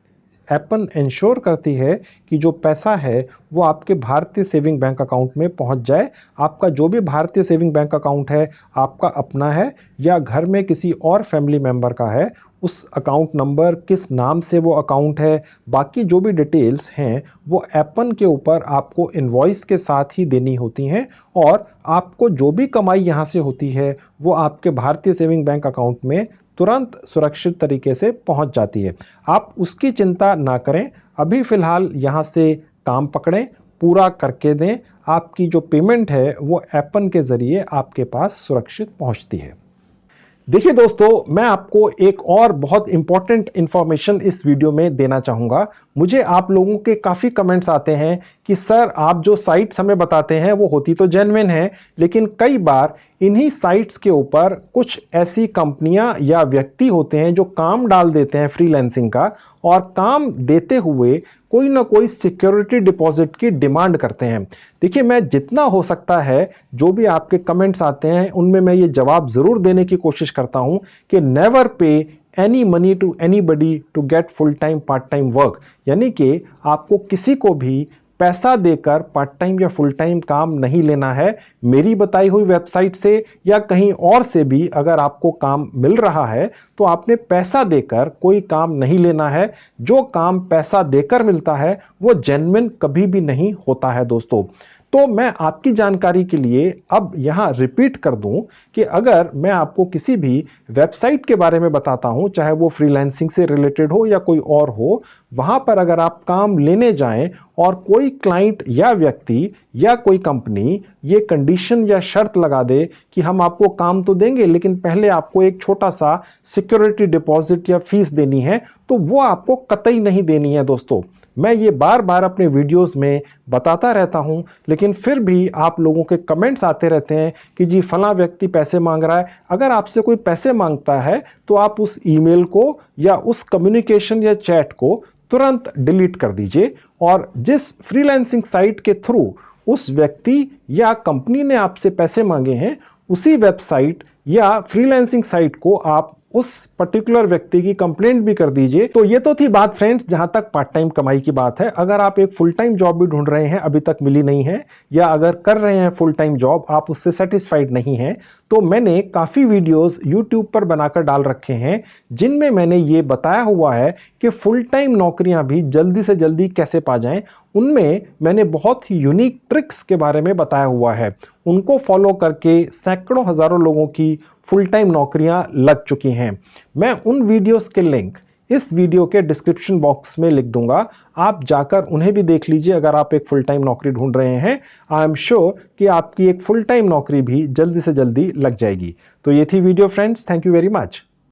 Speaker 1: एपन इंश्योर करती है कि जो पैसा है वो आपके भारतीय सेविंग बैंक अकाउंट में पहुंच जाए। आपका जो भी भारतीय सेविंग बैंक अकाउंट है, आपका अपना है या घर में किसी और फैमिली मेंबर का है, उस अकाउंट नंबर, किस नाम से वो अकाउंट है, बाकी जो भी डिटेल्स हैं वो एपन के ऊपर आपको इनवॉइस के साथ ही देनी होती हैं, और आपको जो भी कमाई यहाँ से होती है वो आपके भारतीय सेविंग बैंक अकाउंट में तुरंत सुरक्षित तरीके से पहुंच जाती है। आप उसकी चिंता ना करें, अभी फ़िलहाल यहाँ से काम पकड़ें, पूरा करके दें। आपकी जो पेमेंट है वो एपन के ज़रिए आपके पास सुरक्षित पहुंचती है। देखिए दोस्तों, मैं आपको एक और बहुत इंपॉर्टेंट इंफॉर्मेशन इस वीडियो में देना चाहूँगा। मुझे आप लोगों के काफ़ी कमेंट्स आते हैं कि सर आप जो साइट्स हमें बताते हैं वो होती तो जेन्युइन है, लेकिन कई बार इन्हीं साइट्स के ऊपर कुछ ऐसी कंपनियां या व्यक्ति होते हैं जो काम डाल देते हैं फ्रीलांसिंग का, और काम देते हुए कोई ना कोई सिक्योरिटी डिपॉजिट की डिमांड करते हैं। देखिए, मैं जितना हो सकता है जो भी आपके कमेंट्स आते हैं उनमें मैं ये जवाब ज़रूर देने की कोशिश करता हूं कि never pay any money to anybody to get full time part time work, यानी कि आपको किसी को भी पैसा देकर पार्ट टाइम या फुल टाइम काम नहीं लेना है। मेरी बताई हुई वेबसाइट से या कहीं और से भी अगर आपको काम मिल रहा है तो आपने पैसा देकर कोई काम नहीं लेना है। जो काम पैसा देकर मिलता है वो जेन्युइन कभी भी नहीं होता है दोस्तों। तो मैं आपकी जानकारी के लिए अब यहाँ रिपीट कर दूं कि अगर मैं आपको किसी भी वेबसाइट के बारे में बताता हूं, चाहे वो फ्रीलांसिंग से रिलेटेड हो या कोई और हो, वहां पर अगर आप काम लेने जाएं और कोई क्लाइंट या व्यक्ति या कोई कंपनी ये कंडीशन या शर्त लगा दे कि हम आपको काम तो देंगे लेकिन पहले आपको एक छोटा सा सिक्योरिटी डिपॉजिट या फीस देनी है, तो वो आपको कतई नहीं देनी है दोस्तों। मैं ये बार बार अपने वीडियोस में बताता रहता हूं, लेकिन फिर भी आप लोगों के कमेंट्स आते रहते हैं कि जी फला व्यक्ति पैसे मांग रहा है। अगर आपसे कोई पैसे मांगता है तो आप उस ईमेल को या उस कम्युनिकेशन या चैट को तुरंत डिलीट कर दीजिए, और जिस फ्रीलांसिंग साइट के थ्रू उस व्यक्ति या कंपनी ने आपसे पैसे मांगे हैं उसी वेबसाइट या फ्रीलांसिंग साइट को आप उस पर्टिकुलर व्यक्ति की कंप्लेंट भी कर दीजिए। तो ये तो थी बात फ्रेंड्स जहां तक पार्ट टाइम कमाई की बात है। अगर आप एक फुल टाइम जॉब भी ढूंढ रहे हैं, अभी तक मिली नहीं है, या अगर कर रहे हैं फुल टाइम जॉब, आप उससे सेटिस्फाइड नहीं हैं, तो मैंने काफ़ी वीडियोस यूट्यूब पर बनाकर डाल रखे हैं जिनमें मैंने ये बताया हुआ है कि फुल टाइम नौकरियां भी जल्दी से जल्दी कैसे पा जाएं। उनमें मैंने बहुत ही यूनिक ट्रिक्स के बारे में बताया हुआ है। उनको फॉलो करके सैकड़ों हज़ारों लोगों की फुल टाइम नौकरियां लग चुकी हैं। मैं उन वीडियोस के लिंक इस वीडियो के डिस्क्रिप्शन बॉक्स में लिख दूंगा, आप जाकर उन्हें भी देख लीजिए अगर आप एक फुल टाइम नौकरी ढूंढ रहे हैं। आई एम श्योर कि आपकी एक फुल टाइम नौकरी भी जल्दी से जल्दी लग जाएगी। तो ये थी video friends, thank you very much.